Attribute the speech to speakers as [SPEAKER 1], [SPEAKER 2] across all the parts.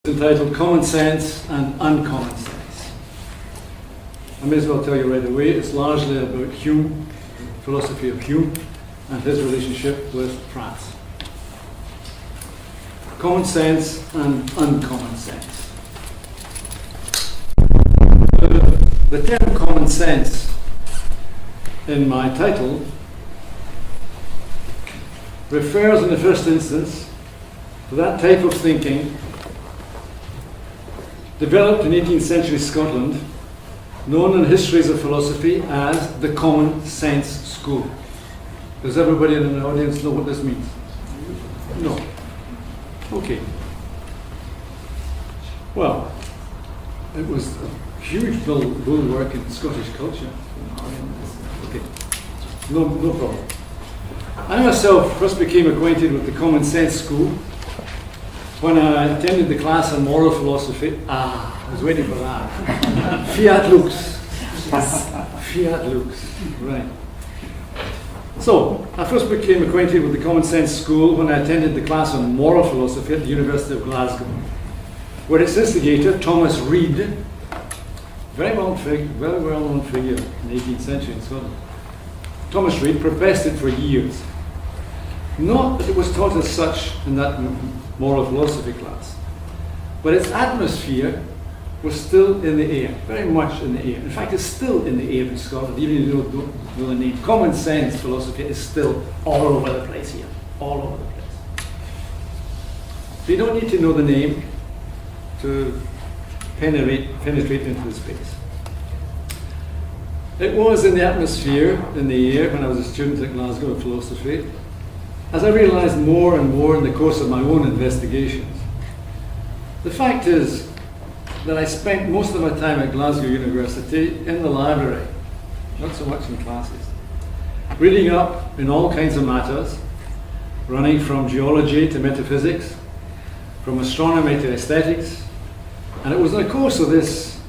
[SPEAKER 1] Entitled Common Sense and Uncommon Sense. I may as well tell you right away, it's largely about Hume, philosophy of Hume, and his relationship with France. Common sense and uncommon sense. The term common sense in my title refers in the first instance to that type of thinking developed in 18th century Scotland, known in histories of philosophy as the common sense school. Does everybody in the audience know what this means? No. Okay. Well, it was a huge bulwark in Scottish culture. Okay. No problem. I myself first became acquainted with the common sense school when I attended the class on moral philosophy. I was waiting for that. Fiat lux. Fiat lux. Right. So, I first became acquainted with the Common Sense School when I attended the class on moral philosophy at the University of Glasgow, where its instigator, Thomas Reid, very well-known figure in the 18th century in Scotland, Thomas Reid professed it for years. Not that it was taught as such in that moral philosophy class, but its atmosphere was still in the air, very much in the air. In fact, it's still in the air in Scotland, even if you don't know the name. Common sense philosophy is still all over the place here, all over the place. So you don't need to know the name to penetrate into the space. It was in the atmosphere, in the air, when I was a student at Glasgow of philosophy, as I realized more and more in the course of my own investigations. The fact is that I spent most of my time at Glasgow University in the library, not so much in classes, reading up in all kinds of matters, running from geology to metaphysics, from astronomy to aesthetics, and it was in the course of this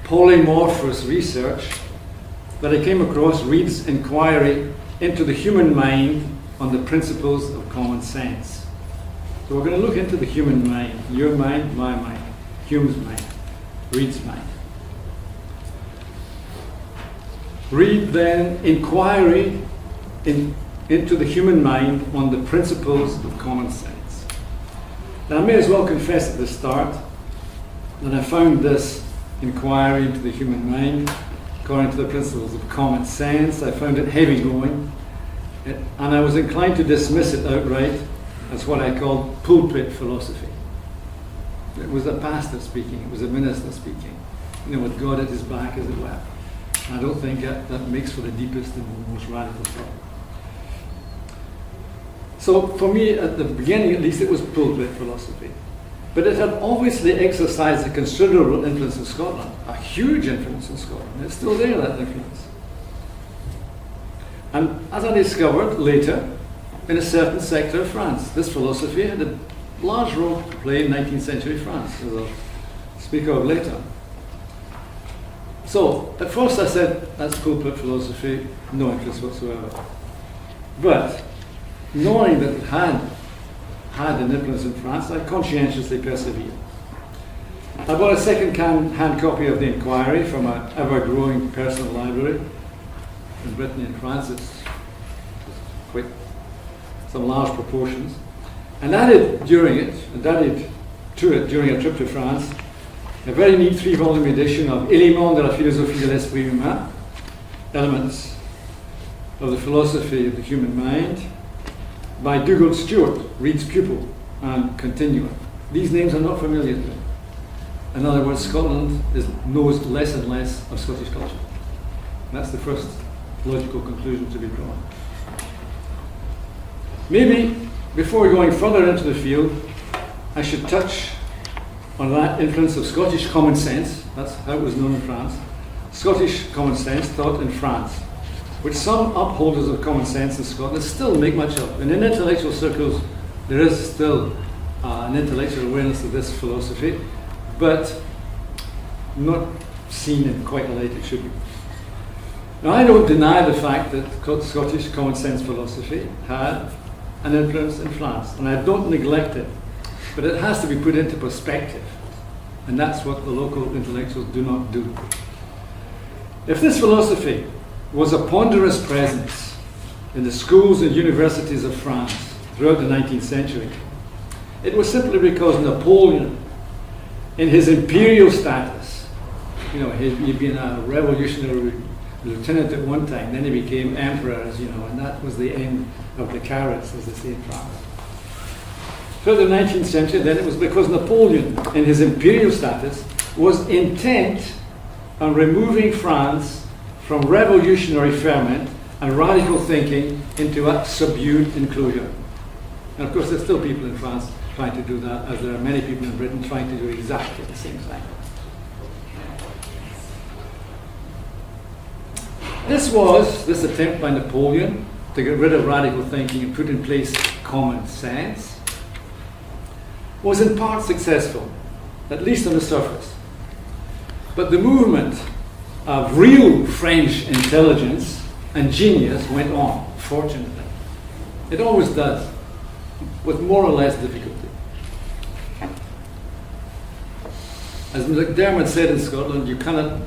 [SPEAKER 1] polymorphous research that I came across Reid's inquiry into the human mind on the principles of common sense. So we're going to look into the human mind, your mind, my mind, Hume's mind, Reid's mind. Reid then inquiry into the human mind on the principles of common sense. Now I may as well confess at the start that I found this inquiry into the human mind according to the principles of common sense. I found it heavy going, and I was inclined to dismiss it outright as what I called pulpit philosophy. It was a pastor speaking, it was a minister speaking, with God at his back, as it were. I don't think that makes for the deepest and most radical thought. So for me, at the beginning at least, it was pulpit philosophy. But it had obviously exercised a considerable influence in Scotland, a huge influence in Scotland. It's still there, that influence. And as I discovered later, in a certain sector of France, this philosophy had a large role to play in 19th century France, as I'll speak of later. So, at first I said, that's pulpit philosophy, no interest whatsoever. But, knowing that it had an influence in France, I conscientiously persevered. I bought a second-hand copy of the inquiry from an ever-growing personal library in Britain and France. It's quite some large proportions, and added to it during a trip to France a very neat 3-volume edition of Éléments de la philosophie de l'esprit humain, Elements of the Philosophy of the Human Mind, by Dugald Stewart, Reid's pupil, and continuing. These names are not familiar to me. In other words, Scotland knows less and less of Scottish culture. That's the first logical conclusion to be drawn. Maybe, before going further into the field, I should touch on that influence of Scottish common sense, that's how it was known in France, Scottish common sense taught in France, which some upholders of common sense in Scotland still make much of. And in intellectual circles, there is still an intellectual awareness of this philosophy, but not seen in quite the light it should be. Now, I don't deny the fact that Scottish common sense philosophy had an influence in France, and I don't neglect it. but it has to be put into perspective. And that's what the local intellectuals do not do. If this philosophy was a ponderous presence in the schools and universities of France throughout the 19th century, it was simply because Napoleon, in his imperial status, he'd been a revolutionary lieutenant at one time, then he became emperor, and that was the end of the carrots, as they say in France. Throughout the 19th century, then it was because Napoleon, in his imperial status, was intent on removing France from revolutionary ferment and radical thinking into a subdued enclosure. And of course, there's still people in France trying to do that, as there are many people in Britain trying to do exactly the same thing. This attempt by Napoleon to get rid of radical thinking and put in place common sense, was in part successful, at least on the surface. But the movement of real French intelligence and genius went on, fortunately. It always does, with more or less difficulty. As McDermott said in Scotland, you cannot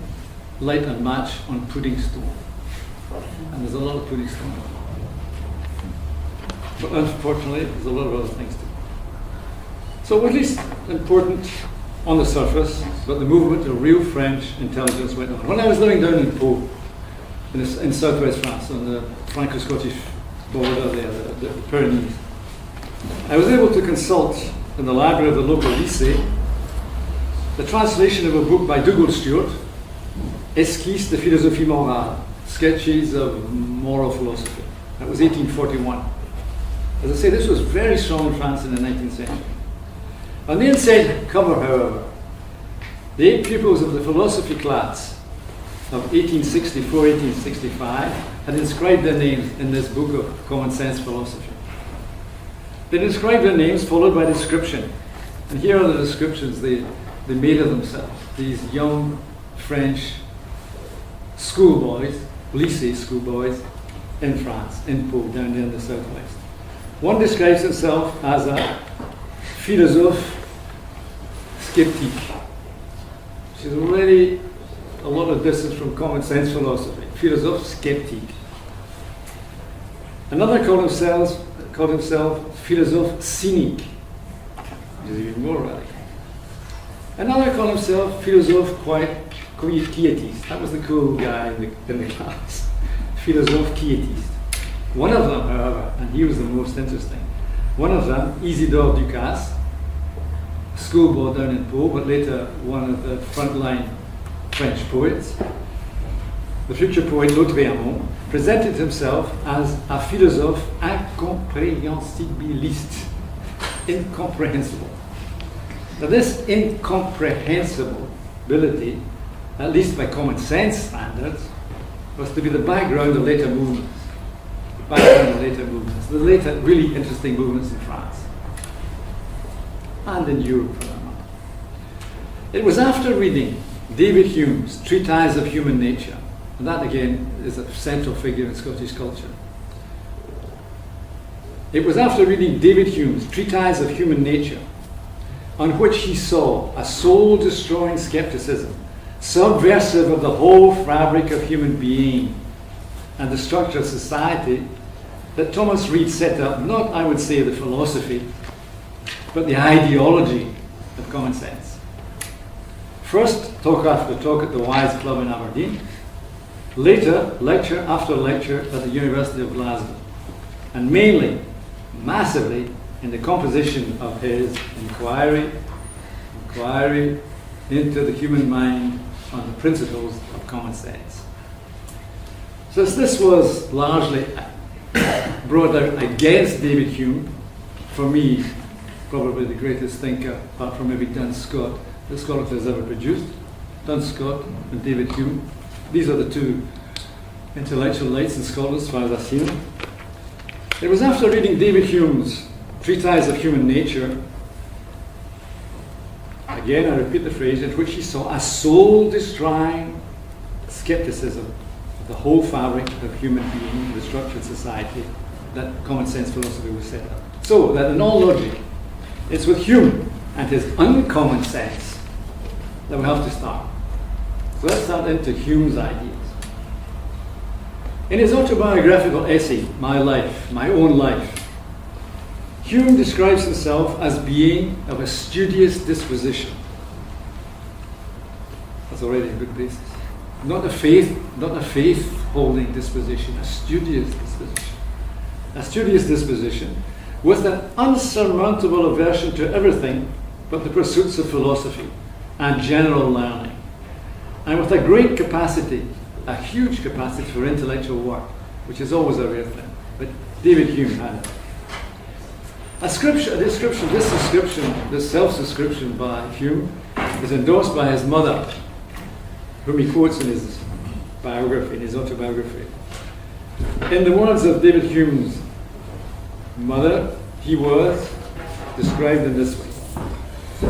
[SPEAKER 1] light a match on pudding stone. And there's a lot of pudding stone. But unfortunately, there's a lot of other things too. So at least important on the surface, but the movement of real French intelligence went on. When I was living down in Pau, in southwest France, on the Franco-Scottish border there, the Pyrenees, I was able to consult in the library of the local lycée the translation of a book by Dougal Stewart, Esquisses de philosophie morale, Sketches of Moral Philosophy. That was 1841. As I say, this was very strong in France in the 19th century. On the inside cover, however, the 8 pupils of the philosophy class of 1864-1865 had inscribed their names in this book of common sense philosophy. They inscribed their names followed by description. And here are the descriptions they made of themselves, these young French schoolboys, lycée schoolboys in France, in Pau, down there in the southwest. One describes himself as a philosophe sceptique, which is already a lot of distance from common sense philosophy. Philosophe sceptique. Another called himself philosophe cynique, which is even more radical. Another called himself philosophe quiétiste. That was the cool guy in the class. Philosophe quiétiste. One of them, however, and he was the most interesting, one of them, Isidore Ducasse, schoolboy down in Pau, but later one of the frontline French poets, the future poet Lautréamont, presented himself as a philosophe incompréhensibiliste, incomprehensible. Now this incomprehensibility, at least by common sense standards, was to be the background of later movements. The later really interesting movements in France. And in Europe for that matter. It was after reading David Hume's Treatise of Human Nature, and that again is a central figure in Scottish culture. It was after reading David Hume's Treatise of Human Nature, on which he saw a soul-destroying skepticism, subversive of the whole fabric of human being and the structure of society, that Thomas Reid set up, not, I would say, the philosophy, but the ideology of common sense. First, talk after talk at the Wise Club in Aberdeen. Later, lecture after lecture at the University of Glasgow. And mainly, massively, in the composition of his inquiry into the human mind on the principles of common sense. Since this was largely brought out against David Hume, for me, probably the greatest thinker, apart from maybe Duns Scott, that Scotland has ever produced. Duns Scott and David Hume. These are the two intellectual lights in Scotland as far as I've seen them. It was after reading David Hume's Treatise of Human Nature, again I repeat the phrase, in which he saw a soul-destroying skepticism of the whole fabric of human being, the structured society, that common sense philosophy was set up. So that in all logic, It's with Hume and his uncommon sense that we have to start. So let's start into Hume's ideas. In his autobiographical essay, My Life, My Own Life, Hume describes himself as being of a studious disposition. That's already a good basis. Not a faith-holding disposition, a studious disposition. A studious disposition with an unsurmountable aversion to everything but the pursuits of philosophy and general learning, and with a great capacity, a huge capacity for intellectual work, which is always a rare thing. But David Hume had it. This self-description by Hume is endorsed by his mother, whom he quotes in his biography, in his autobiography. In the words of David Hume's mother, he was described in this way.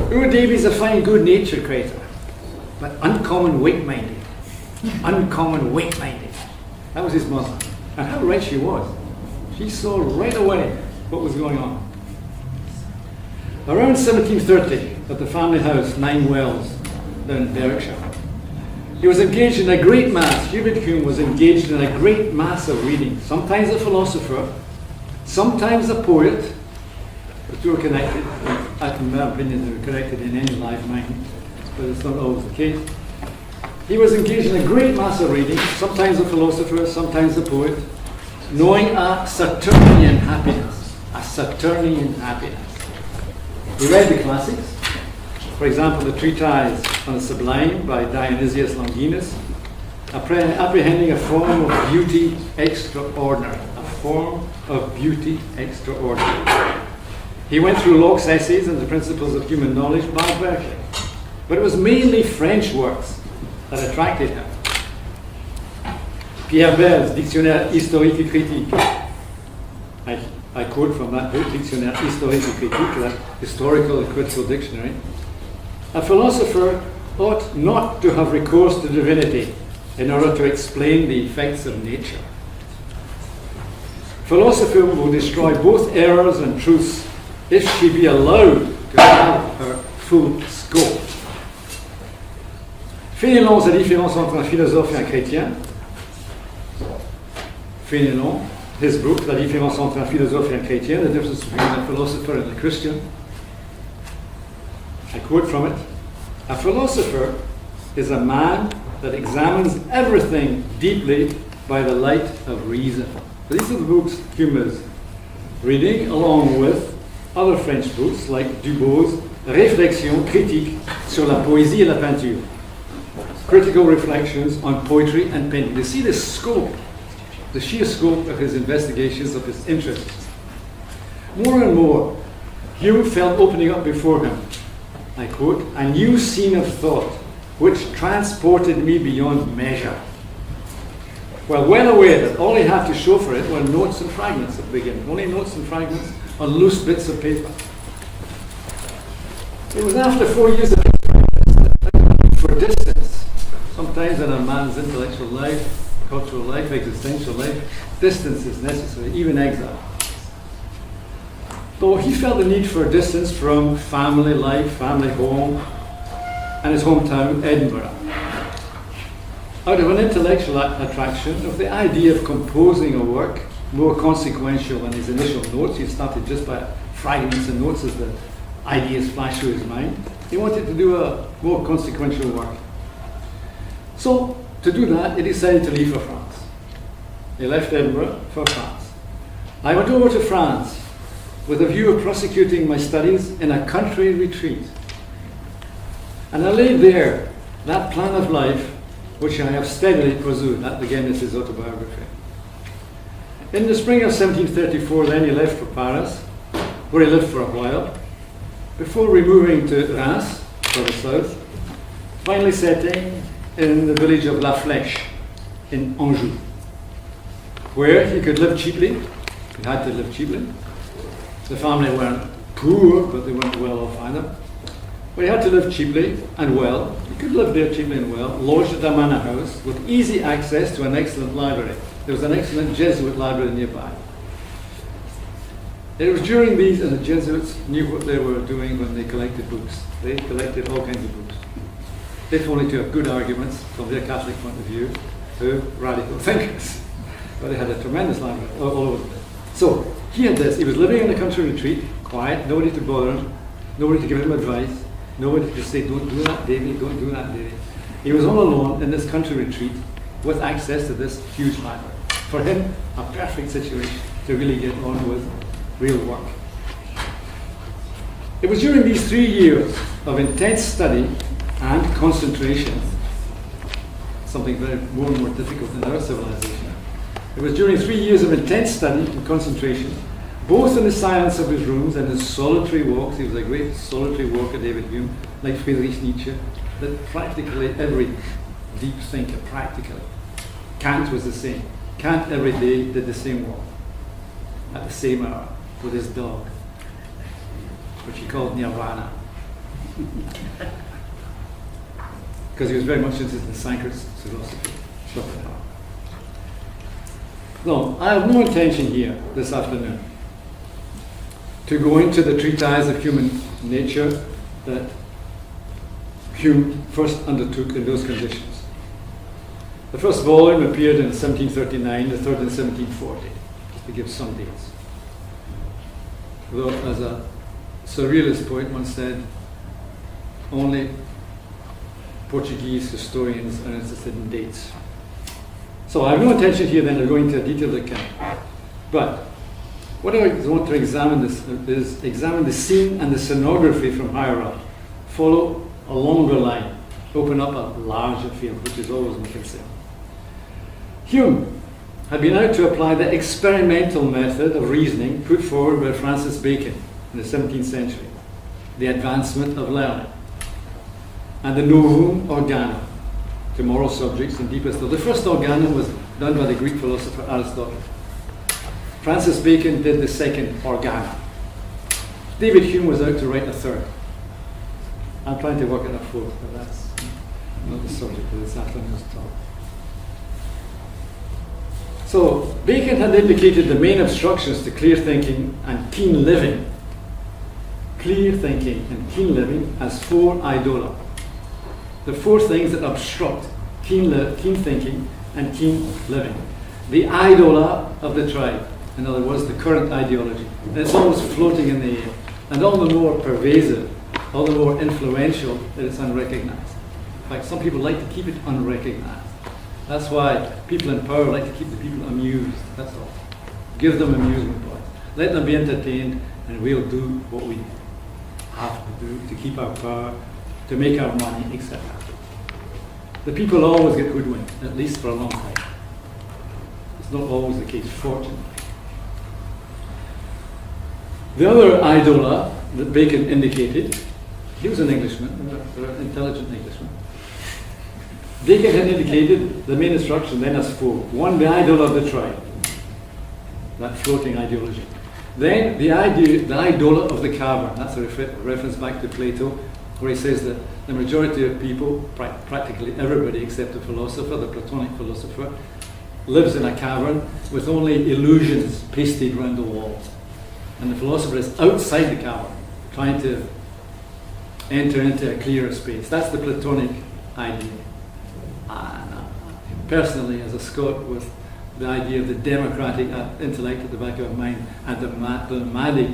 [SPEAKER 1] Poor Davy's a fine good-natured creator, but uncommon weak-minded. Uncommon weak-minded. That was his mother. And how right she was. She saw right away what was going on. Around 1730, at the family house, 9 Wells, down in Berkshire, he was engaged in a great mass. David Hume was engaged in a great mass of reading. Sometimes a philosopher, sometimes a poet. The two are connected. In my opinion, they're connected in any live mind, but it's not always the case. He was engaged in a great mass of reading, sometimes a philosopher, sometimes a poet, knowing a Saturnian happiness. A Saturnian happiness. He read the classics. For example, the treatise on the Sublime by Dionysius Longinus, apprehending a form of beauty extraordinary. A form of beauty extraordinary. He went through Locke's essays and the principles of human knowledge by Berkeley. But it was mainly French works that attracted him. Pierre Bell's Dictionnaire historique et critique. I quote from that book, Dictionnaire historique et critique, that historical and critical dictionary. A philosopher ought not to have recourse to divinity in order to explain the effects of nature. Philosophy will destroy both errors and truths if she be allowed to have her full scope. Fénelon's La différence entre un philosophe et un chrétien. Fénelon, his book, La différence entre un philosophe et un chrétien, the difference between a philosopher and a Christian. I quote from it. A philosopher is a man that examines everything deeply by the light of reason. These are the books Hume is reading, along with other French books like Dubos's Réflexions critiques sur la poésie et la peinture. Critical reflections on poetry and painting. You see the scope, the sheer scope of his investigations, of his interests. More and more, Hume felt opening up before him, I quote, a new scene of thought which transported me beyond measure. Well aware that all he had to show for it were notes and fragments at the beginning, only notes and fragments on loose bits of paper. It was after 4 years of for distance, sometimes in a man's intellectual life, cultural life, existential life, distance is necessary, even exile. Though he felt the need for distance from family life, family home, and his hometown, Edinburgh. Out of an intellectual attraction of the idea of composing a work more consequential than his initial notes, he started just by fragments and notes as the ideas flashed through his mind. He wanted to do a more consequential work. So, to do that, he decided to leave for France. He left Edinburgh for France. I went over to France with a view of prosecuting my studies in a country retreat. And I laid there that plan of life which I have steadily pursued. That again is his autobiography. In the spring of 1734 then he left for Paris, where he lived for a while, before removing to Reims, further south, finally settling in the village of La Flèche in Anjou, where he could live cheaply. He had to live cheaply. The family weren't poor, but they weren't well off either. But he had to live cheaply and well. He could live there cheaply and well, lodged at a manor house with easy access to an excellent library. There was an excellent Jesuit library nearby. It was during these, and the Jesuits knew what they were doing when they collected books. They collected all kinds of books. If only to have good arguments from their Catholic point of view to radical thinkers. But they had a tremendous library all over the place. So he had this. He was living in a country retreat, quiet, nobody to bother him, nobody to give him advice, nobody to say, don't do that, Davy, don't do that, Davy. He was all alone in this country retreat with access to this huge library. For him, a perfect situation to really get on with real work. It was during these 3 years of intense study and concentration, something very more and more difficult in our civilization. It was during 3 years of intense study and concentration, both in the silence of his rooms and his solitary walks. He was a great solitary walker, David Hume, like Friedrich Nietzsche, that practically every deep thinker, practically. Kant was the same. Kant every day did the same walk at the same hour with his dog, which he called Nirvana. Because he was very much into the Sanskrit philosophy. Schopenhauer. No, I have no intention here this afternoon to go into the treatise of human nature that Hume first undertook in those conditions. The first volume appeared in 1739, the third in 1740, just to give some dates. Though, as a surrealist poet once said, only Portuguese historians are interested in dates. So I have no intention here then of going into a detailed account. But what I want to examine is examine the scene and the scenography from higher up. Follow a longer line, open up a larger field, which is always my concern. Hume had been out to apply the experimental method of reasoning put forward by Francis Bacon in the 17th century, the advancement of learning, and the novum organum to moral subjects and deepest thought. The first organum was done by the Greek philosopher Aristotle. Francis Bacon did the second organum. David Hume was out to write a third. I'm trying to work at a fourth, but that's not the subject of this afternoon's talk. So, Bacon had indicated the main obstructions to clear thinking and keen living. Clear thinking and keen living as 4 idola. The 4 things that obstruct keen thinking and keen living. The idola of the tribe, in other words, the current ideology. And it's always floating in the air, and all the more pervasive, all the more influential that it's unrecognized. In fact, some people like to keep it unrecognized. That's why people in power like to keep the people amused, that's all. Give them amusement points. Let them be entertained, and we'll do what we have to do to keep our power, to make our money, etc. The people always get hoodwinked, at least for a long time. It's not always the case, fortunately. The other idola that Bacon indicated, he was an Englishman, an intelligent Englishman. Bacon had indicated the main instruction then as 4. 1, the idol of the tribe, that floating ideology. Then the idola of the cavern, that's a reference back to Plato, where he says that the majority of people, practically everybody except the philosopher, the Platonic philosopher, lives in a cavern with only illusions pasted around the walls. And the philosopher is outside the cavern, trying to enter into a clearer space. That's the Platonic idea. Personally, as a Scot, with the idea of the democratic intellect at the back of our mind and the nomadic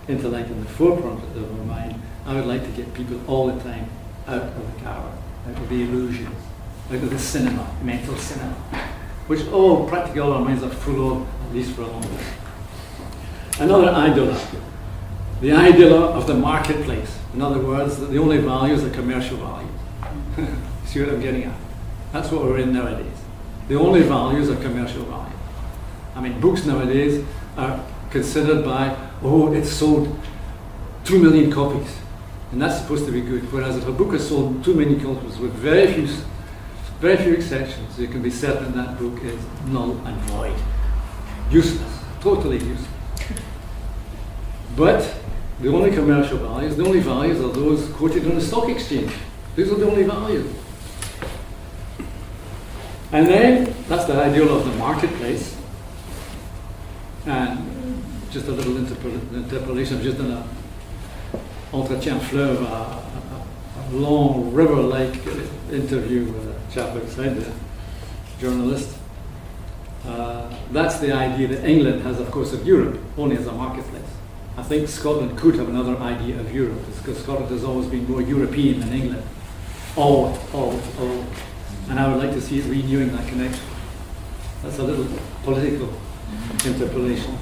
[SPEAKER 1] intellect in the forefront of our mind, I would like to get people all the time out of the cavern, out of the illusions, out of the cinema, mental cinema, which practically all our minds are full of, at least for a long time. Another idola, the idola of the marketplace. In other words, the only values are commercial values. See what I'm getting at? That's what we're in nowadays. The only values are commercial values. I mean, books nowadays are considered by, it's sold 2 million copies, and that's supposed to be good. Whereas if a book has sold 2 million copies with very few exceptions, you can be certain that book is null and void. Useless, totally useless. But the only commercial values, the only values are those quoted on the stock exchange. These are the only values. And then, that's the ideal of the marketplace. And just a little interpolation. I've just done a entretien fleuve, a long river-like interview with a chap outside there, journalist. That's the idea that England has, of course, of Europe, only as a marketplace. I think Scotland could have another idea of Europe, because Scotland has always been more European than England. Always. And I would like to see it renewing that connection. That's a little political interpolation.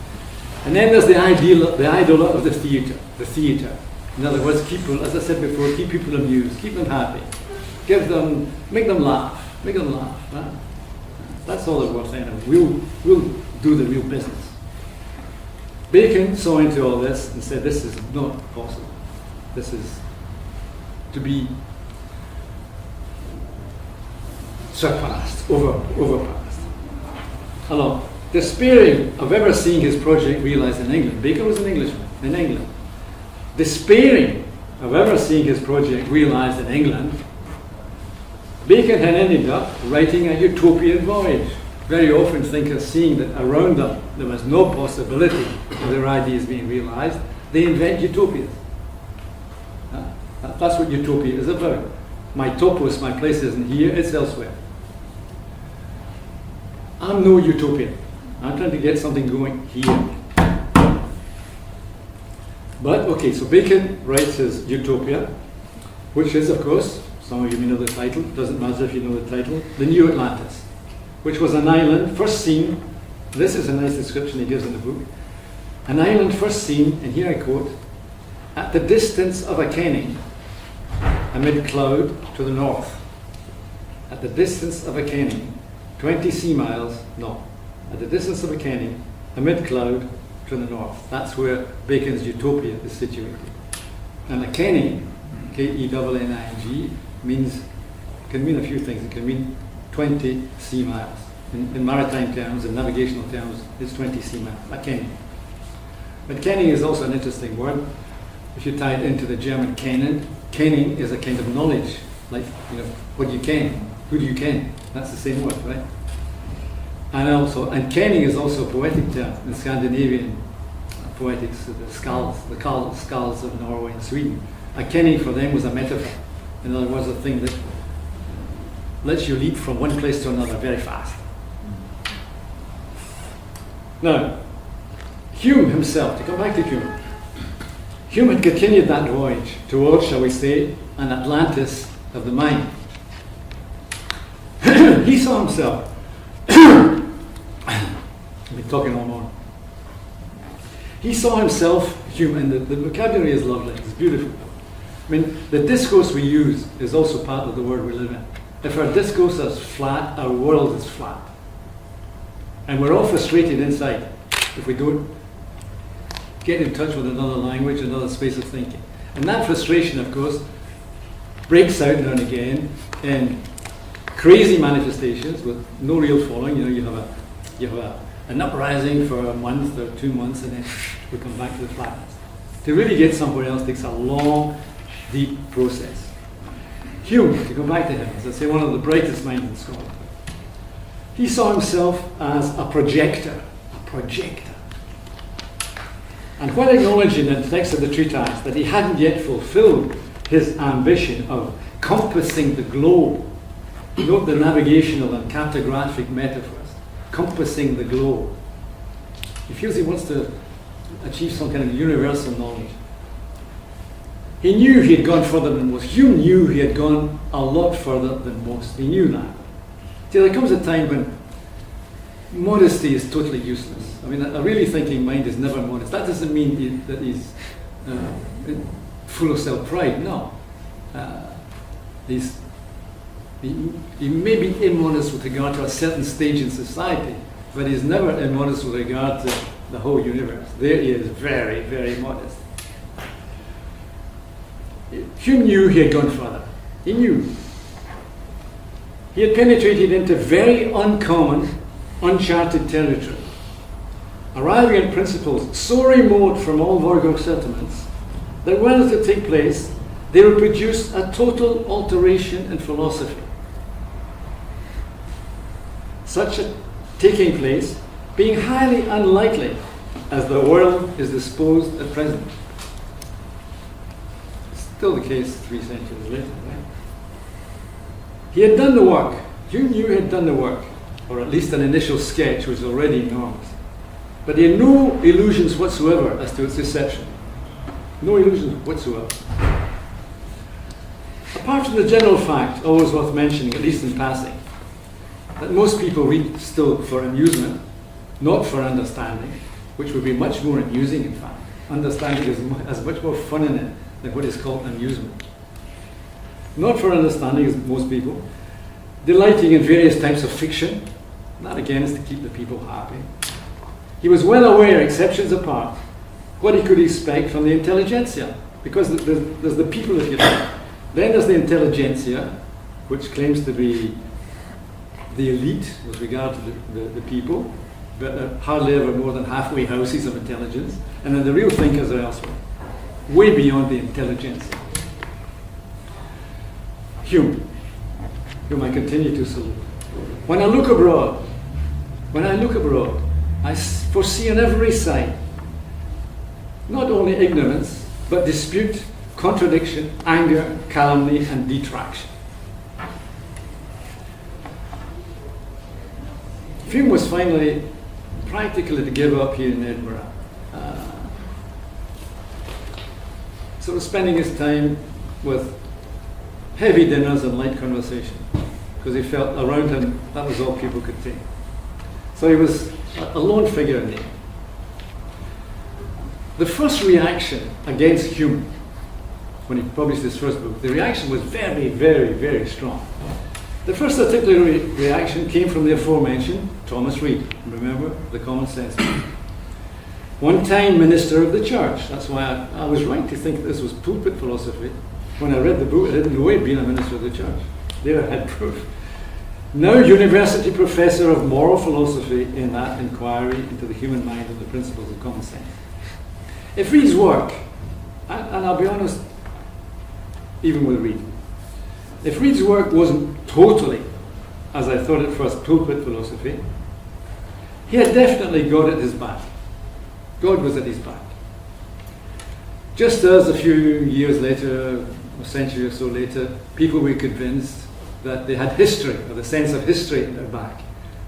[SPEAKER 1] And then there's the idol of the theatre. In other words, as I said before, keep people amused, keep them happy, make them laugh. Right? That's all that we're saying. We'll do the real business. Bacon saw into all this and said, this is not possible. This is to be surpassed, overpassed. Alors, despairing of ever seeing his project realized in England, Bacon was an Englishman in England. Despairing of ever seeing his project realized in England, Bacon had ended up writing a utopian voyage. Very often thinkers, seeing that around them there was no possibility of their ideas being realized, they invent utopias. That's what utopia is about. My topos, my place isn't here, it's elsewhere. I'm no utopian. I'm trying to get something going here. But, okay, so Bacon writes his Utopia, which is, of course, some of you may know the title, doesn't matter if you know the title, The New Atlantis, which was an island first seen, this is a nice description he gives in the book, an island first seen, and here I quote, at the distance of a kenning, amid cloud to the north. At the distance of a kenning, 20 sea miles, no, at the distance of a kenning, amid cloud to the north. That's where Bacon's Utopia is situated. And a kenning, K-E-N-N-I-N-G, can mean a few things. It can mean 20 sea miles. In maritime terms, in navigational terms, it's 20 sea miles, a kenning. But kenning is also an interesting word. If you tie it into the German kennen, kenning is a kind of knowledge, like, what do you ken? Who do you ken? That's the same word, right? And kenning is also a poetic term in Scandinavian poetics, the skalds of Norway and Sweden. A kenning for them was a metaphor. In other words, a thing that lets you leap from one place to another very fast. Now, Hume himself, to come back to Hume, Hume had continued that voyage towards, shall we say, an Atlantis of the mind. He saw himself, I've been talking all morning. He saw himself, Hume, and the vocabulary is lovely, it's beautiful. I mean, the discourse we use is also part of the world we live in. If our discourse is flat, our world is flat. And we're all frustrated inside if we don't get in touch with another language, another space of thinking. And that frustration, of course, breaks out now and again in crazy manifestations with no real following. You have an uprising for a month or 2 months, and then we come back to the flatness. To really get somewhere else takes a long, deep process. Hume, to go back to him, as I say, one of the brightest minds in Scotland. He saw himself as a projector. And while acknowledging in the text of the treatise that he hadn't yet fulfilled his ambition of compassing the globe, note the navigational and cartographic metaphors, compassing the globe. He feels he wants to achieve some kind of universal knowledge. He knew he had gone further than most. Hume knew he had gone a lot further than most. He knew that. See, there comes a time when modesty is totally useless. I mean, a really thinking mind is never modest. That doesn't mean that he's full of self-pride. No. He may be immodest with regard to a certain stage in society, but he's never immodest with regard to the whole universe. There he is, very, very modest. Hume knew he had gone further. He knew. He had penetrated into very uncommon, uncharted territory, arriving at principles so remote from all vulgar settlements that when it would take place, they would produce a total alteration in philosophy. Such a taking place being highly unlikely as the world is disposed at present. Still the case 3 centuries later, right? He had done the work. Hume knew he had done the work, or at least an initial sketch was already enormous. But he had no illusions whatsoever as to its reception. No illusions whatsoever. Apart from the general fact, always worth mentioning, at least in passing, that most people read still for amusement, not for understanding, which would be much more amusing, in fact. Understanding has much more fun in it than what is called amusement. Not for understanding, as most people. Delighting in various types of fiction. That again is to keep the people happy. He was well aware, exceptions apart, what he could expect from the intelligentsia. Because there's the people, if you like. Then there's the intelligentsia, which claims to be the elite with regard to the people, but hardly ever more than halfway houses of intelligence. And then the real thinkers are elsewhere, way beyond the intelligentsia. Hume I continue to salute. When I look abroad, I foresee on every side not only ignorance, but dispute, contradiction, anger, calumny, and detraction. Hume was finally practically to give up here in Edinburgh. Sort of spending his time with heavy dinners and light conversation, because he felt around him that was all people could take. So he was a lone figure in there. The first reaction against Hume, when he published his first book, the reaction was very, very, very strong. The first articulate reaction came from the aforementioned Thomas Reid. Remember, the common sense man. One time minister of the church. That's why I was right to think this was pulpit philosophy. When I read the book, I didn't know he'd been a minister of the church. There I had proof. Now university professor of moral philosophy in that inquiry into the human mind and the principles of common sense. If Reid's work, and I'll be honest, even with Reid, if Reid's work wasn't totally, as I thought at first, pulpit philosophy, he had definitely got at his back. God was at his back. Just as a few years later, a century or so later, people were convinced that they had history, or the sense of history at their back.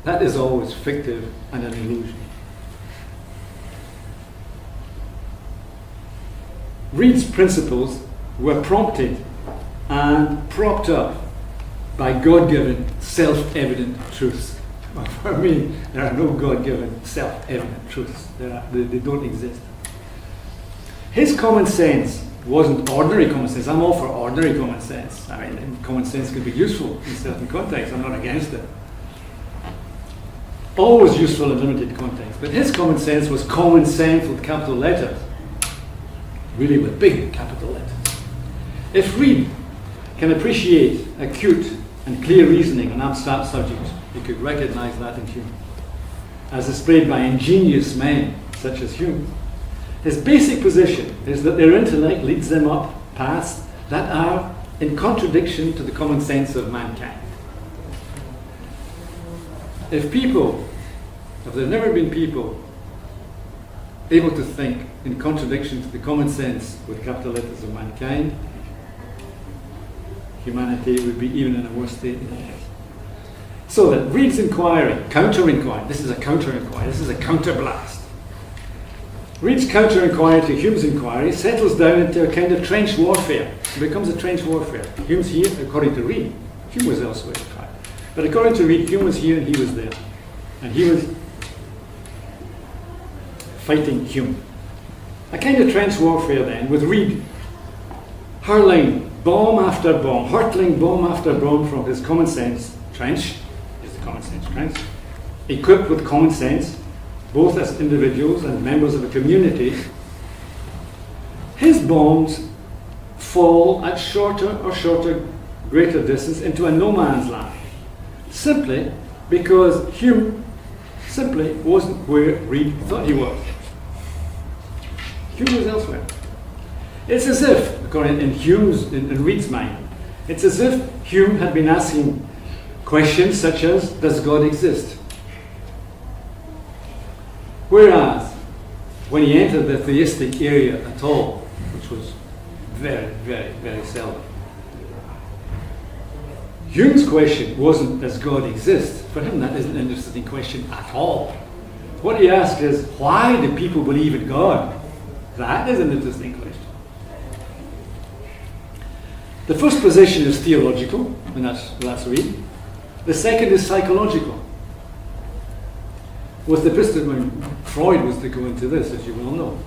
[SPEAKER 1] That is always fictive and an illusion. Reid's principles were prompted and propped up by God-given, self-evident truths. For me, there are no God-given, self-evident truths. They don't exist. His common sense wasn't ordinary common sense. I'm all for ordinary common sense. I mean, common sense could be useful in certain contexts. I'm not against it. Always useful in limited contexts. But his common sense was common sense with capital letters. Really with big capital letters. If Reid can appreciate acute and clear reasoning on abstract subjects, you could recognize that in Hume. As displayed by ingenious men such as Hume, his basic position is that their intellect leads them up paths that are in contradiction to the common sense of mankind. If there have never been people able to think in contradiction to the common sense with capital letters of mankind, humanity would be even in a worse state than it is. So that Reid's inquiry, counter-inquiry, this is a counter-inquiry, this is a counterblast. Reid's counter-inquiry to Hume's inquiry settles down into a kind of trench warfare. It becomes a trench warfare. Hume's here, according to Reid. Hume was elsewhere, in fact. But according to Reid, Hume was here and he was there. And he was fighting Hume. A kind of trench warfare then, with Reid hurling bomb after bomb, hurtling bomb after bomb from his common sense trench, is the common sense trench, equipped with common sense, both as individuals and members of a community. His bombs fall at shorter greater distance into a no man's land, simply because Hume simply wasn't where Reid thought he was. Hume was elsewhere. It's as if, according in Reid's mind, it's as if Hume had been asking questions such as, does God exist? Whereas when he entered the theistic area at all, which was very, very, very seldom. Hume's question wasn't, does God exist? For him, that isn't an interesting question at all. What he asked is, why do people believe in God? That is an interesting question. The first position is theological, and that's right. The second is psychological. With epistemology, Freud was to go into this, as you well know.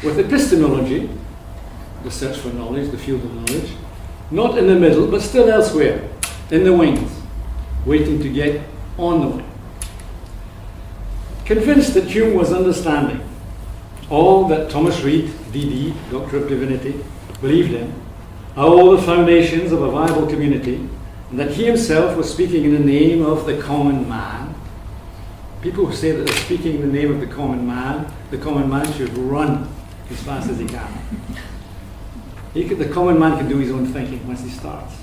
[SPEAKER 1] With epistemology, the search for knowledge, the field of knowledge, not in the middle, but still elsewhere, in the wings, waiting to get on the wing. Convinced that Hume was understanding all that Thomas Reid, D.D., Doctor of Divinity, believed in, all the foundations of a viable community, and that he himself was speaking in the name of the common man. People who say that they're speaking in the name of the common man should run as fast as he can. The common man can do his own thinking once he starts.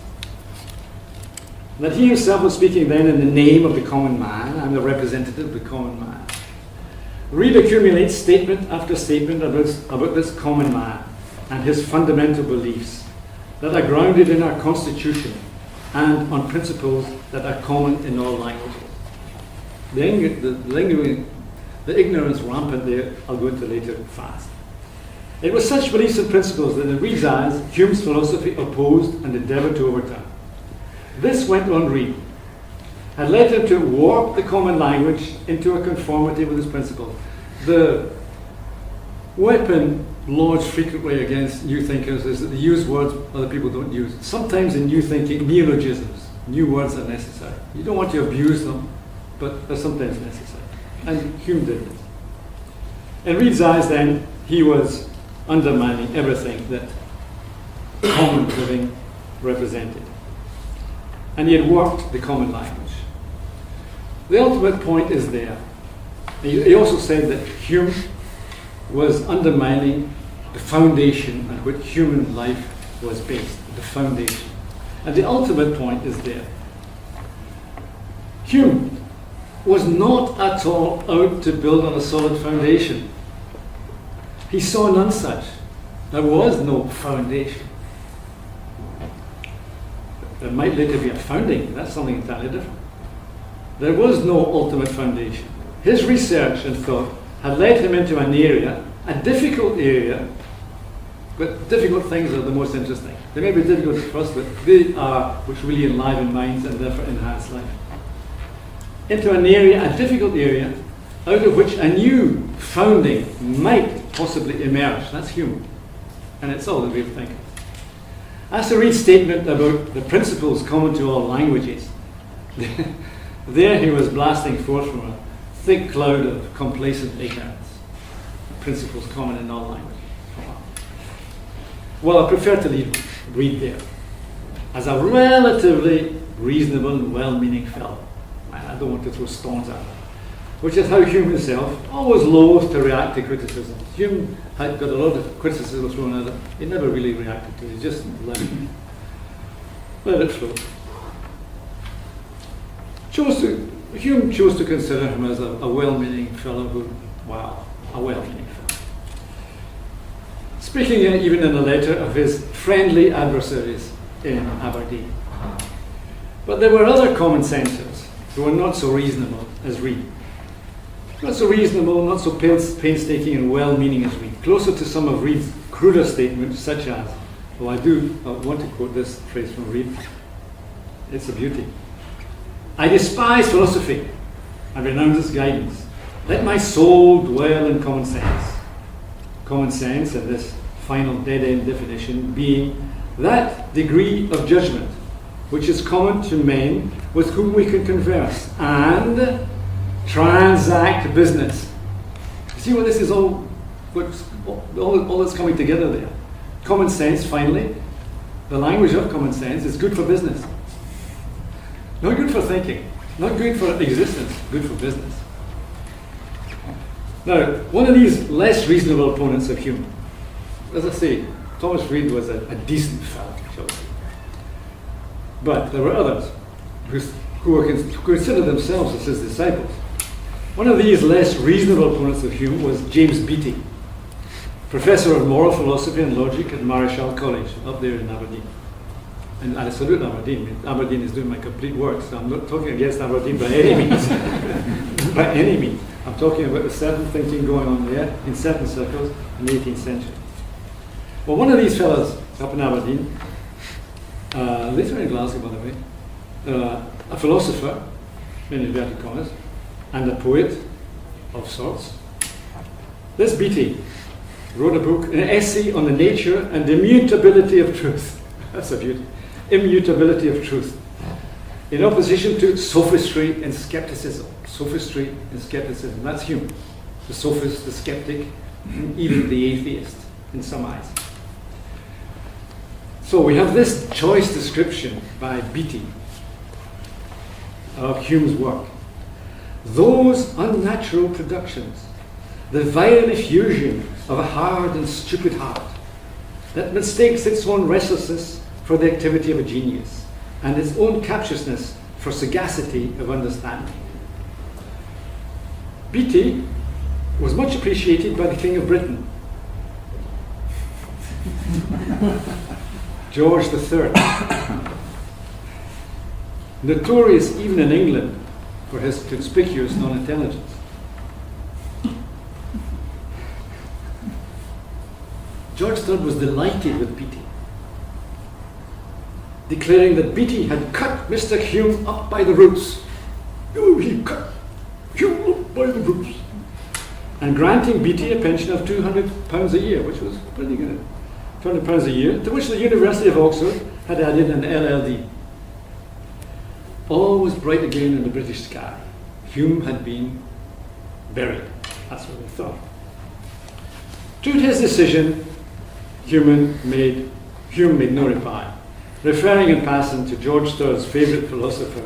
[SPEAKER 1] That he himself was speaking then in the name of the common man. I'm the representative of the common man. Reid accumulates statement after statement about this common man and his fundamental beliefs that are grounded in our constitution and on principles that are common in all languages. The ignorance rampant there, I'll go into later fast. It was such beliefs and principles that in Reid's eyes, Hume's philosophy opposed and endeavoured to overturn. This went on Reid, had led him to warp the common language into a conformity with his principles. The weapon lodged frequently against new thinkers is that they use words other people don't use. Sometimes in new thinking, neologisms, new words are necessary. You don't want to abuse them, but they're sometimes necessary. And Hume did this. In Reid's eyes then, he was undermining everything that common living represented. And he had warped the common language. The ultimate point is there. He also said that Hume was undermining the foundation on which human life was based, the foundation. And the ultimate point is there. Hume was not at all out to build on a solid foundation. He saw none such. There was no foundation. There might later be a founding, that's something entirely different. There was no ultimate foundation. His research and thought had led him into an area, a difficult area, but difficult things are the most interesting. They may be difficult at first, but they are which really enliven minds and therefore enhance life. Into an area, a difficult area, out of which a new founding might possibly emerge. That's Hume. And it's all the way of thinking. As to Reid's statement about the principles common to all languages, there he was blasting forth from a thick cloud of complacent ignorance. Principles common in all languages. Well, I prefer to leave Reid there as a relatively reasonable and well-meaning fellow. I don't want to throw stones at him. Which is how Hume himself always loathed to react to criticism. Hume had got a lot of criticism thrown at him. He never really reacted to it. He just let it flow. Hume chose to consider him as a well-meaning fellow a well-meaning fellow. Speaking even in a letter of his friendly adversaries in Aberdeen. But there were other common sensors who were not so reasonable as Reid. Not so reasonable, not so painstaking and well-meaning as Reid. Closer to some of Reid's cruder statements, such as, I want to quote this phrase from Reid. It's a beauty. I despise philosophy and renounce its guidance. Let my soul dwell in common sense. Common sense, in this final dead-end definition, being that degree of judgment which is common to men with whom we can converse and transact business. See what this is all that's coming together there. Common sense, finally, the language of common sense is good for business. Not good for thinking, not good for existence, good for business. Now, one of these less reasonable opponents of Hume, as I say, Thomas Reid was a decent fellow, shall we say. But there were others who considered themselves as his disciples. One of these less reasonable opponents of Hume was James Beattie, Professor of Moral Philosophy and Logic at Marischal College, up there in Aberdeen. And I salute Aberdeen. Aberdeen is doing my complete work, so I'm not talking against Aberdeen by any means. By any means. I'm talking about a certain thinking going on there in certain circles in the 18th century. Well, one of these fellows up in Aberdeen, later in Glasgow, by the way, a philosopher, in inverted commas, and a poet of sorts. This Beattie wrote a book, an essay on the nature and immutability of truth. That's a beauty. Immutability of truth. In opposition to sophistry and skepticism. Sophistry and skepticism. That's Hume. The sophist, the skeptic, even the atheist, in some eyes. So we have this choice description by Beattie of Hume's work. Those unnatural productions, the vile effusion of a hard and stupid heart that mistakes its own restlessness for the activity of a genius and its own captiousness for sagacity of understanding. Beattie was much appreciated by the King of Britain, George III, notorious even in England for his conspicuous non-intelligence. George III was delighted with Beattie, declaring that Beattie had cut Mr. Hume up by the roots. Oh, he cut Hume up by the roots. And granting Beattie a pension of £200 a year, which was pretty good. £200 a year, to which the University of Oxford had added an LLD. All was bright again in the British sky. Hume had been buried. That's what they thought. To his decision, Hume made no reply, referring in passing to George III's favourite philosopher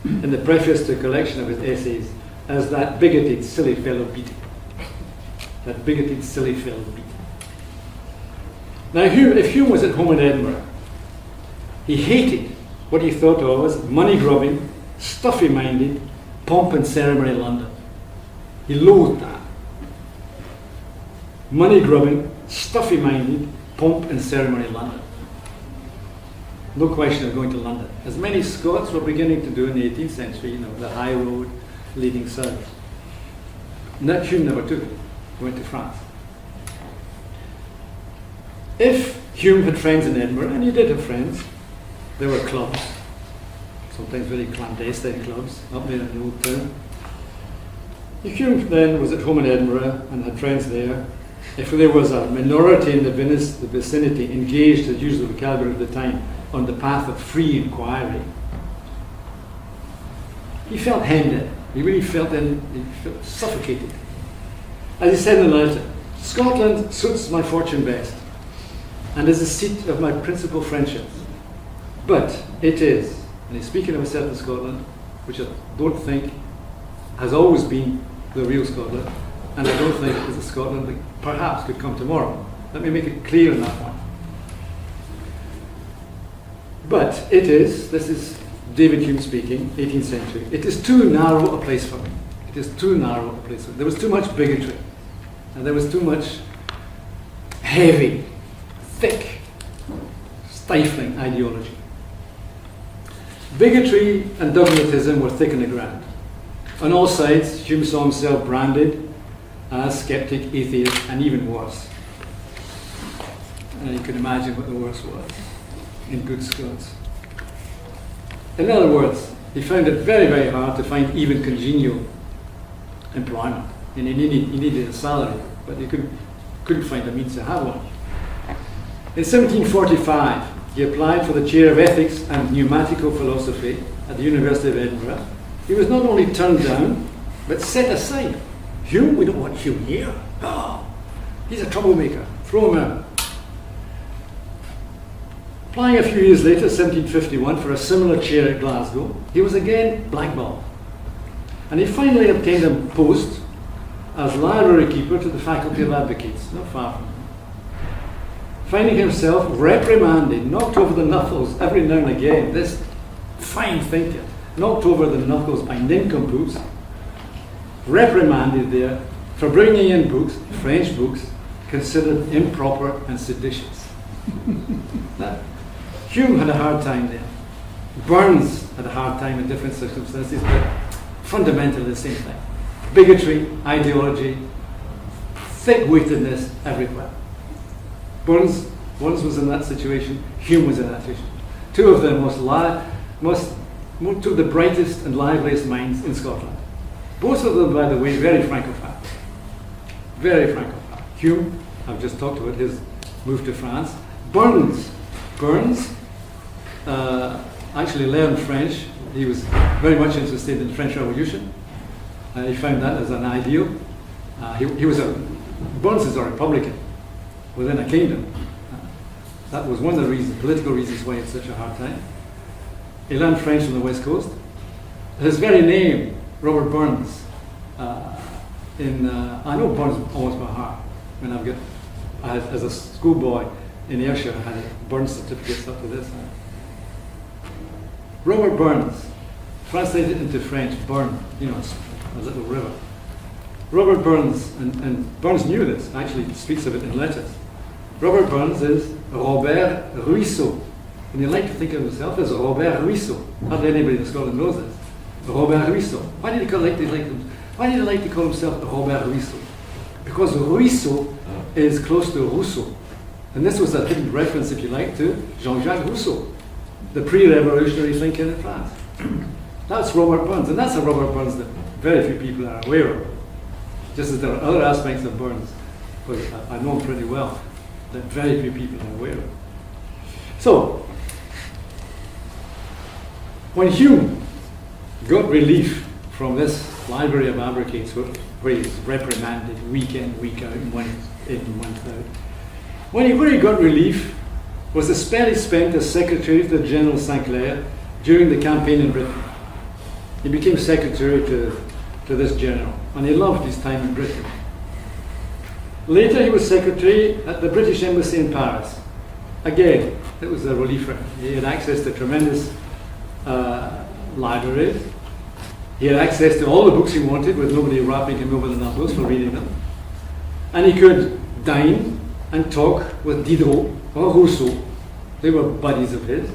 [SPEAKER 1] in the preface to a collection of his essays as that bigoted, silly fellow Beattie. That bigoted, silly fellow Beattie. Now, if Hume was at home in Edinburgh, he hated what he thought of as money-grubbing, stuffy-minded, pomp and ceremony London. He loathed that. Money-grubbing, stuffy-minded, pomp and ceremony London. No question of going to London, as many Scots were beginning to do in the 18th century, the high road leading south. And that Hume never took it. He went to France. If Hume had friends in Edinburgh, and he did have friends, there were clubs, sometimes very clandestine clubs, up there in the old town. If Hume then was at home in Edinburgh and had friends there, if there was a minority in the vicinity engaged, to use the vocabulary of the time, on the path of free inquiry, he felt hemmed in. He really felt suffocated. As he said in the letter, Scotland suits my fortune best and is the seat of my principal friendships. But it is, and he's speaking of a certain Scotland, which I don't think has always been the real Scotland, and I don't think is a Scotland that perhaps could come tomorrow. Let me make it clear on that one. But it is, this is David Hume speaking, 18th century, it is too narrow a place for me. It is too narrow a place for me. There was too much bigotry, and there was too much heavy, thick, stifling ideology. Bigotry and dogmatism were thick on the ground. On all sides, Hume saw himself branded as skeptic, atheist, and even worse. And you can imagine what the worst was in good Scots. In other words, he found it very, very hard to find even congenial employment. And he needed a salary, but he couldn't find a means to have one. In 1745, he applied for the chair of ethics and pneumatical philosophy at the University of Edinburgh. He was not only turned down, but set aside. Hume? We don't want Hume here. Oh, he's a troublemaker. Throw him out. Applying a few years later, 1751, for a similar chair at Glasgow, he was again blackballed. And he finally obtained a post as library keeper to the Faculty of Advocates, not far from him. Finding himself reprimanded, knocked over the knuckles every now and again, this fine thinker, knocked over the knuckles by nincompoops, reprimanded there for bringing in books, French books, considered improper and seditious. Now, Hume had a hard time there. Burns had a hard time in different circumstances, but fundamentally the same thing. Bigotry, ideology, thick-wittedness everywhere. Burns was in that situation, Hume was in that situation. Two of the two of the brightest and liveliest minds in Scotland. Both of them, by the way, very Francophone. Very Francophone. Hume, I've just talked about his move to France. Burns actually learned French. He was very much interested in the French Revolution. He found that as an ideal. Burns is a Republican within a kingdom. That was one of the reasons, political reasons why he had such a hard time. He learned French on the West Coast. His very name, Robert Burns, I know Burns almost by heart. As a schoolboy in Ayrshire, I had Burns certificates up to this. Robert Burns, translated into French, Burn, it's a little river. Robert Burns, and Burns knew this, actually speaks of it in letters. Robert Burns is Robert Ruisseau. And he liked to think of himself as Robert Ruisseau. Hardly anybody in Scotland knows this. Robert Ruisseau. Why did he like to call himself Robert Ruisseau? Because Ruisseau is close to Rousseau. And this was a hidden reference, if you like, to Jean-Jacques Rousseau, the pre-revolutionary thinker in France. That's Robert Burns, and that's a Robert Burns that very few people are aware of. Just as there are other aspects of Burns, but I know him pretty well, that very few people are aware of. So, when Hume got relief from this library of abracades where he's reprimanded week in, week out, month in, month out, where he got relief was the spell he spent as secretary to General St. Clair during the campaign in Britain. He became secretary to this general, and he loved his time in Britain. Later, he was secretary at the British Embassy in Paris. Again, it was a relief for him. He had access to tremendous libraries. He had access to all the books he wanted, with nobody rapping him over the knuckles for reading them. And he could dine and talk with Diderot or Rousseau. They were buddies of his,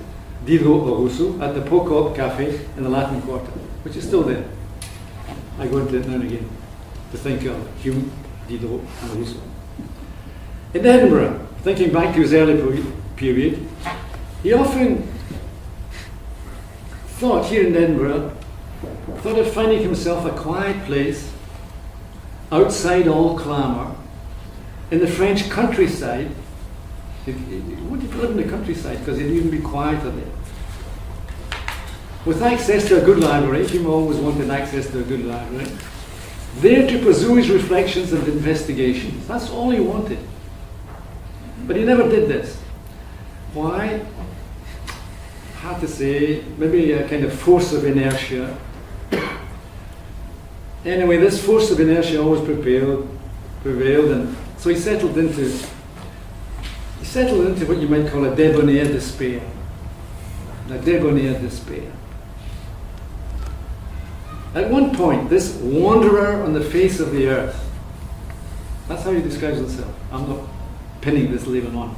[SPEAKER 1] Diderot or Rousseau, at the Pocop Cafe in the Latin Quarter, which is still there. I go into it now and again to think of Hume, Diderot, and Rousseau. In Edinburgh, thinking back to his early period, he often thought here in Edinburgh, thought of finding himself a quiet place outside all clamour in the French countryside. He wanted to live in the countryside because he'd even be quieter there. With access to a good library, Hume always wanted access to a good library, there to pursue his reflections and investigations. That's all he wanted. But he never did this. Why? Hard to say. Maybe a kind of force of inertia. Anyway, this force of inertia always prevailed, and so he settled into what you might call a debonair despair. A debonair despair. At one point, this wanderer on the face of the earth, that's how he describes himself. I'm not pinning this label on.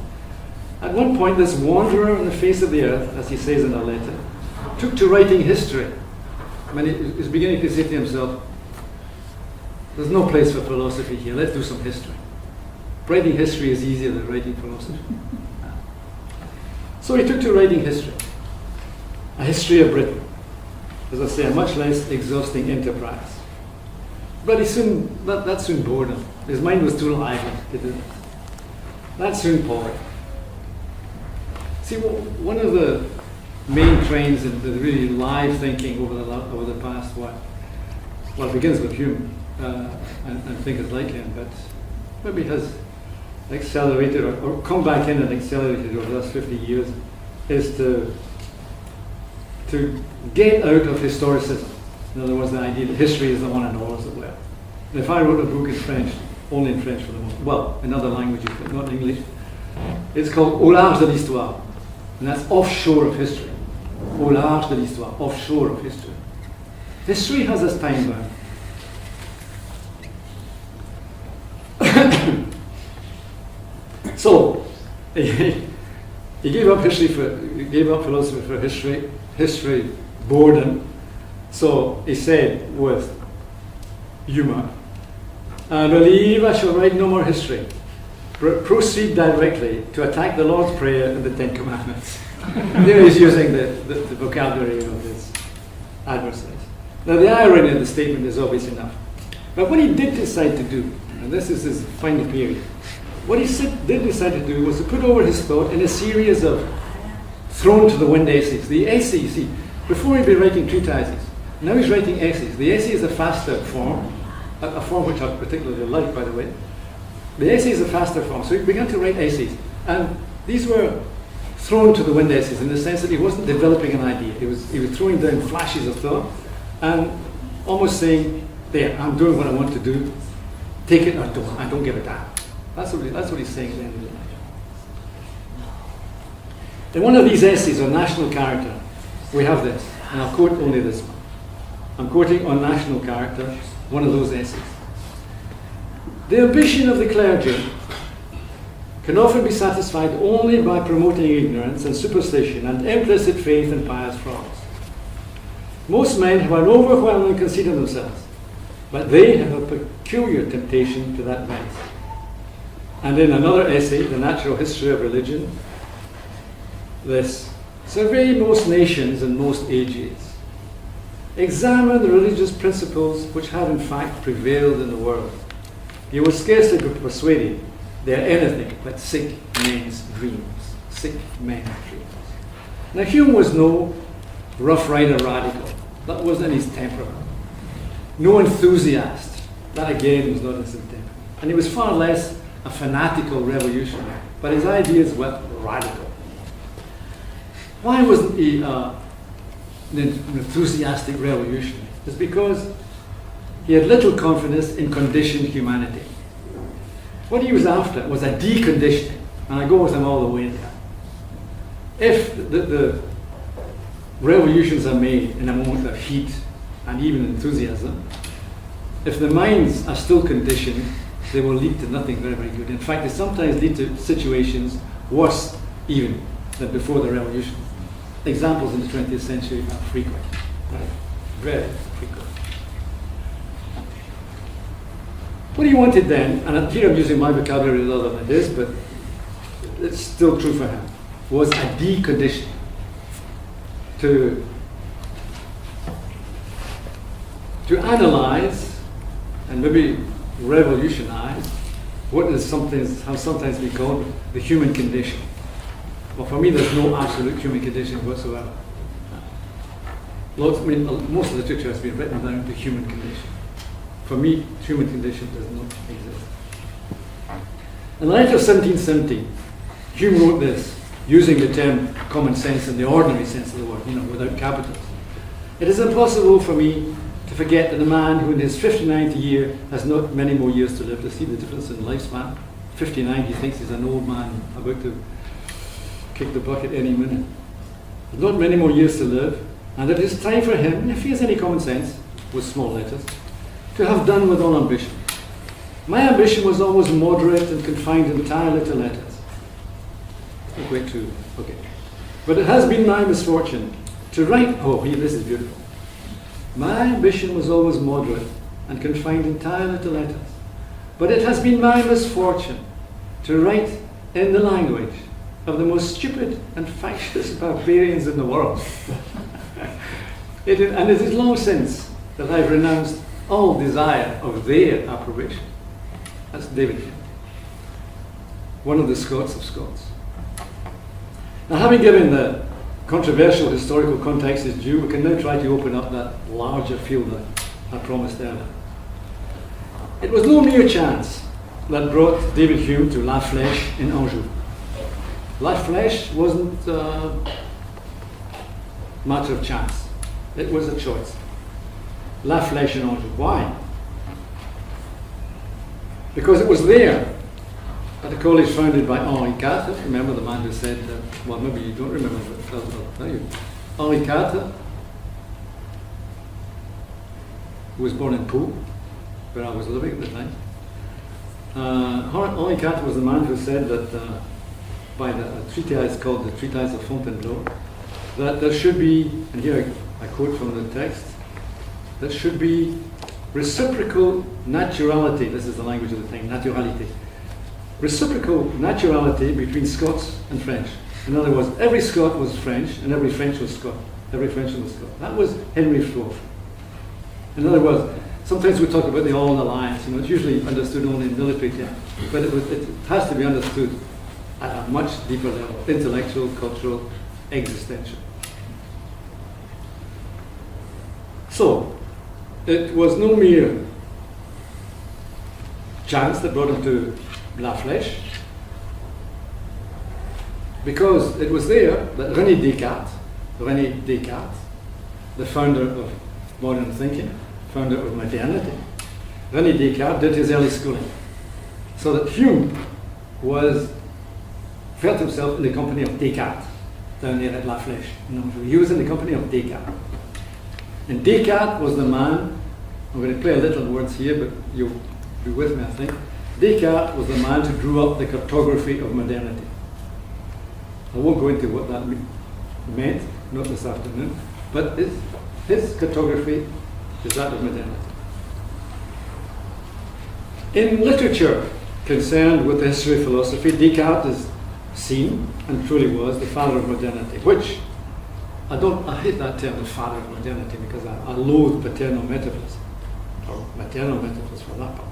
[SPEAKER 1] At one point, this wanderer on the face of the earth, as he says in a letter, took to writing history. I mean, he's beginning to say to himself, there's no place for philosophy here, let's do some history. Writing history is easier than writing philosophy. So he took to writing history. A history of Britain. As I say, a much less exhausting enterprise. But that soon bored him. His mind was too lively to do that. That soon bored. See, one of the main trends in the really live thinking over the past, it begins with Hume and thinkers like him, but maybe has accelerated or come back in and accelerated over the last 50 years, is to get out of historicism. In other words, the idea that history is the one and all, as it were. And if I wrote a book in French, only in French for the moment, well, in other languages, but not in English, it's called Au large de l'histoire, and that's offshore of history. Au large de l'histoire, offshore of history. History has its time bound. he gave up philosophy for history boredom. So he said with humour, "I believe I shall write no more history. Proceed directly to attack the Lord's Prayer and the Ten Commandments." There he's using the vocabulary of his adversaries. Now the irony of the statement is obvious enough. But what he did decide to do, and this is his final period, what he did decide to do was to put over his thought in a series of thrown to the wind essays. The essays, see, before he'd been writing treatises, now he's writing essays. The essay is a faster form, a form which I particularly like, by the way. The essay is a faster form, so he began to write essays. And these were thrown to the wind essays in the sense that he wasn't developing an idea. He was throwing down flashes of thought and almost saying, "There, I'm doing what I want to do. Take it or don't. I don't give a damn." That's what he's saying at the end of the night. In one of these essays on national character, we have this, and I'll quote only this one. I'm quoting on national character, one of those essays. "The ambition of the clergy can often be satisfied only by promoting ignorance and superstition and implicit faith in pious frauds. Most men have an overwhelming conceit of themselves, but they have a peculiar temptation to that vice." And in another essay, The Natural History of Religion, this: "Survey most nations and most ages. Examine the religious principles which have in fact prevailed in the world. You will scarcely be persuaded they are anything but sick men's dreams." Sick men's dreams. Now Hume was no Rough Rider radical. That wasn't his temperament. No enthusiast. That again was not his temperament. And he was far less a fanatical revolutionary, but his ideas were radical. Why wasn't he an enthusiastic revolutionary? It's because he had little confidence in conditioned humanity. What he was after was a deconditioning, and I go with him all the way there. If the revolutions are made in a moment of heat and even enthusiasm, if the minds are still conditioned, they will lead to nothing very, very good. In fact, they sometimes lead to situations worse even than before the revolution. Examples in the 20th century are frequent, right? Very frequent. What he wanted then, and here I'm using my vocabulary rather than his, but it's still true for him, was a deconditioning. To analyze and maybe revolutionize what is has sometimes been called the human condition. Well, for me, there's no absolute human condition whatsoever. Most of the literature has been written down to human condition. For me, human condition does not exist. In the letter of 1770, Hume wrote this, using the term common sense in the ordinary sense of the word, without capitals. "It is impossible for me to forget that a man who in his 59th year has not many more years to live," to see the difference in lifespan. 59, he thinks he's an old man about to kick the bucket any minute. Not many more years to live, and it is time for him, if he has any common sense, with small letters, to have done with all ambition. My ambition was always moderate and confined entirely to letters. Not quite true. Okay. But it has been my misfortune to write. Oh, this is beautiful. My ambition was always moderate and confined entirely to letters. But it has been my misfortune to write in the language of the most stupid and factious barbarians in the world. And it is long since that I've renounced all desire of their approbation. That's David Hume, one of the Scots of Scots. Now, having given the controversial historical context is due, we can now try to open up that larger field that I promised earlier. It was no mere chance that brought David Hume to La Flèche in Anjou. La Flèche wasn't a matter of chance. It was a choice. La Flèche in Anjou. Why? Because it was there at a college founded by Henri IV. Remember the man who said, well, maybe you don't remember, but I'll tell you. Henri IV, who was born in Pau, where I was living at the time. Henri IV was the man who said that by a treatise called the Treatise of Fontainebleau, that there should be, and here I quote from the text, there should be reciprocal naturality. This is the language of the time, naturalité. Reciprocal naturality between Scots and French. In other words, every Scot was French and every French was Scot. Every Frenchman was Scot. That was Henry IV. In other words, sometimes we talk about the All Alliance. It's usually understood only in military terms, but it has to be understood at a much deeper level: intellectual, cultural, existential. So, it was no mere chance that brought him to La Flèche, because it was there that René Descartes, the founder of modern thinking, founder of modernity, René Descartes did his early schooling. So that Hume felt himself in the company of Descartes down there at La Flèche. He was in the company of Descartes. And Descartes was the man, I'm going to play a little words here, but you'll be with me, I think. Descartes was the man who drew up the cartography of modernity. I won't go into what that meant, not this afternoon, but his cartography is that of modernity. In literature concerned with the history of philosophy, Descartes is seen, and truly was, the father of modernity, which I hate that term, the father of modernity, because I loathe paternal metaphors, or maternal metaphors for that part.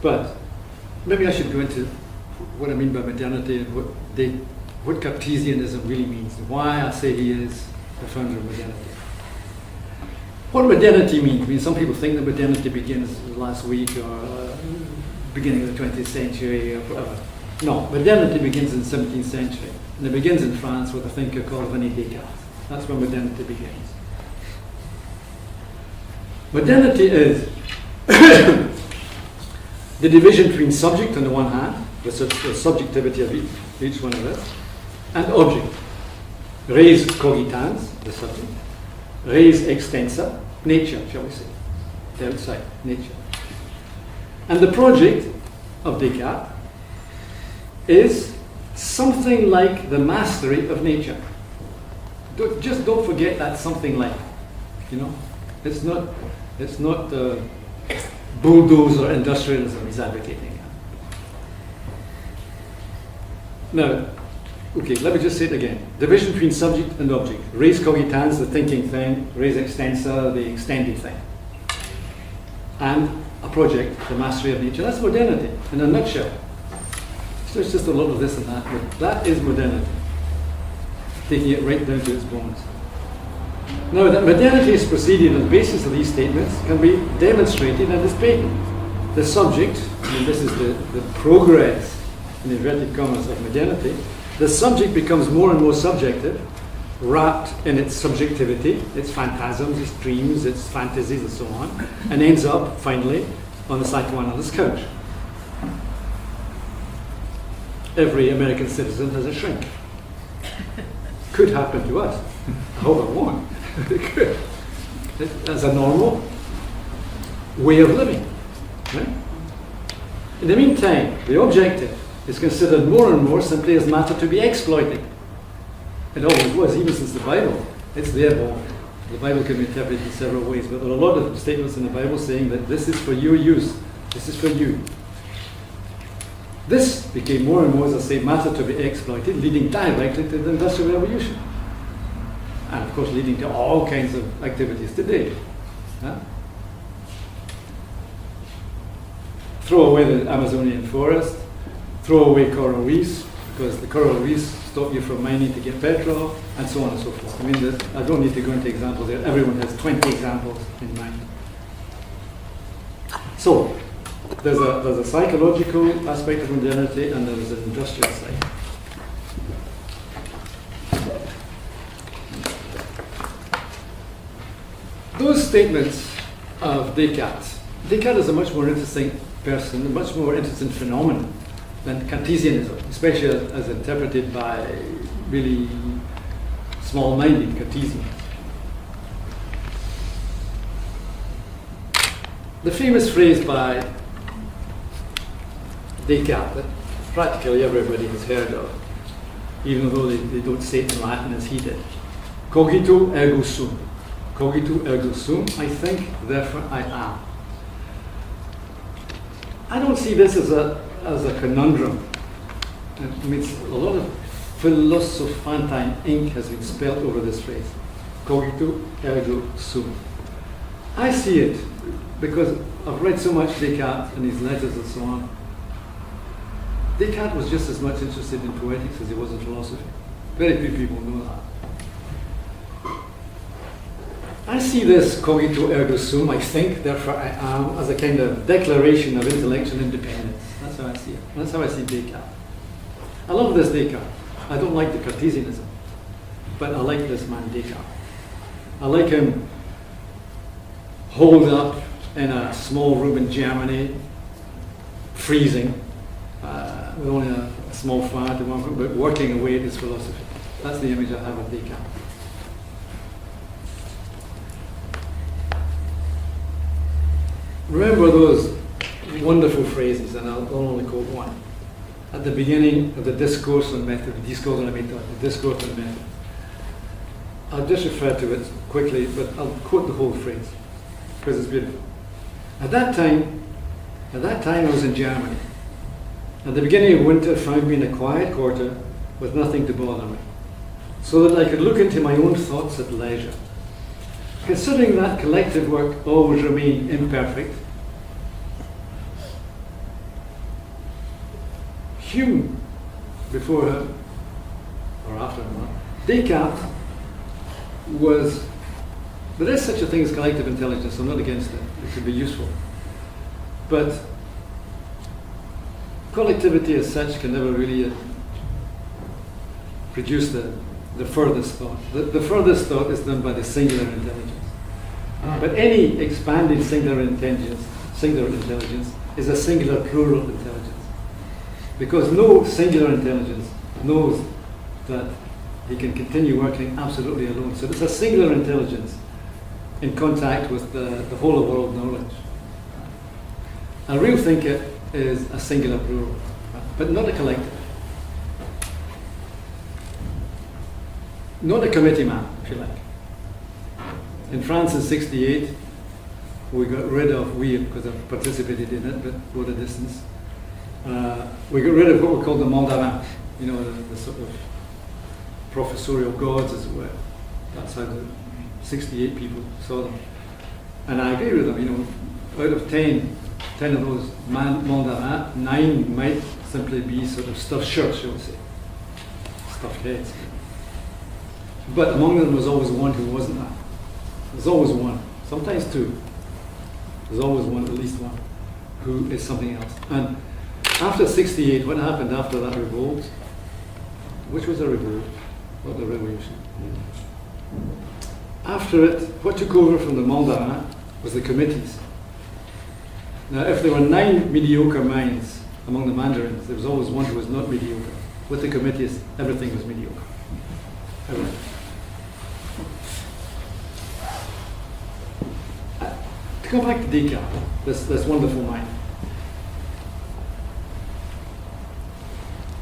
[SPEAKER 1] But maybe I should go into what I mean by modernity and what Cartesianism really means, and why I say he is the founder of modernity. What modernity means? I mean, some people think that modernity begins last week or beginning of the 20th century or whatever. No, modernity begins in the 17th century, and it begins in France with a thinker called René Descartes. That's where modernity begins. Modernity is the division between subject on the one hand, the subjectivity of each one of us, and object. Res cogitans, the subject. Res extensa, nature, shall we say. The outside, nature. And the project of Descartes is something like the mastery of nature. Just don't forget that something like. It's not bulldozer industrialism he's advocating. Now, okay, let me just say it again. Division between subject and object. Res cogitans, the thinking thing. Res extensa, the extended thing. And a project, the mastery of nature. That's modernity, in a nutshell. So there's just a lot of this and that, but that is modernity. Taking it right down to its bones. Now, that modernity is proceeded on the basis of these statements can be demonstrated and is patent. The subject, and this is the progress, in inverted commas, of modernity, the subject becomes more and more subjective, wrapped in its subjectivity, its phantasms, its dreams, its fantasies, and so on, and ends up, finally, on the psychoanalyst couch. Every American citizen has a shrink. Could happen to us. I hope it won't. It could. As a normal way of living. Right? In the meantime, the objective is considered more and more simply as matter to be exploited. It always was, even since the Bible. It's there, but the Bible can be interpreted in several ways, but there are a lot of statements in the Bible saying that this is for your use. This is for you. This became more and more, as I say, matter to be exploited, leading directly to the Industrial Revolution. And of course leading to all kinds of activities today. Huh? Throw away the Amazonian forest, throw away coral reefs, because the coral reefs stop you from mining to get petrol, and so on and so forth. I mean, I don't need to go into examples there. Everyone has 20 examples in mind. So, there's a psychological aspect of modernity, and there's an industrial side. Those statements of Descartes. Descartes is a much more interesting person, a much more interesting phenomenon than Cartesianism, especially as interpreted by really small-minded Cartesians. The famous phrase by Descartes, practically everybody has heard of, even though they don't say it in Latin as he did. Cogito ergo sum. Cogito ergo sum, I think, therefore I am. I don't see this as a conundrum. I mean, a lot of philosophantine ink has been spilled over this phrase. Cogito ergo sum. I see it because I've read so much Descartes and his letters and so on. Descartes was just as much interested in poetics as he was in philosophy. Very few people know that. I see this cogito ergo sum, I think, therefore I am, as a kind of declaration of intellectual independence. That's how I see it. That's how I see Descartes. I love this Descartes. I don't like the Cartesianism, but I like this man Descartes. I like him holed up in a small room in Germany, freezing, with only a small fire to one room, but working away at his philosophy. That's the image I have of Descartes. Remember those wonderful phrases, and I'll only quote one. At the beginning of the discourse on method, the discourse on the method, the discourse on the method. I'll just refer to it quickly, but I'll quote the whole phrase, because it's beautiful. At that time I was in Germany. At the beginning of winter found me in a quiet quarter with nothing to bother me, so that I could look into my own thoughts at leisure. Considering that collective work always remained imperfect, Hume, before her, or after her, Descartes was, there is such a thing as collective intelligence, I'm not against it, it could be useful. But collectivity as such can never really produce the furthest thought. The furthest thought is done by the singular intelligence. But any expanded singular intelligence is a singular plural intelligence. Because no singular intelligence knows that he can continue working absolutely alone. So it's a singular intelligence in contact with the whole of world knowledge. A real thinker is a singular plural, but not a collective. Not a committee man, if you like. In France in '68, we got rid of, because I participated in it, but go the distance, we got rid of what we call the mandarins, the sort of professorial gods, as it were. That's how the 68 people saw them. And I agree with them, out of 10 of those mandarins, 9 might simply be sort of stuffed shirts, shall we say, stuffed heads. But among them was always one who wasn't that. There's always one, sometimes 2. There's always one, at least one, who is something else. And after '68, what happened after that revolt, which was a revolt, not a revolution. After it, what took over from the mandarins was the committees. Now, if there were 9 mediocre minds among the mandarins, there was always one who was not mediocre. With the committees, everything was mediocre. Everything. To go back to Descartes, this wonderful mind.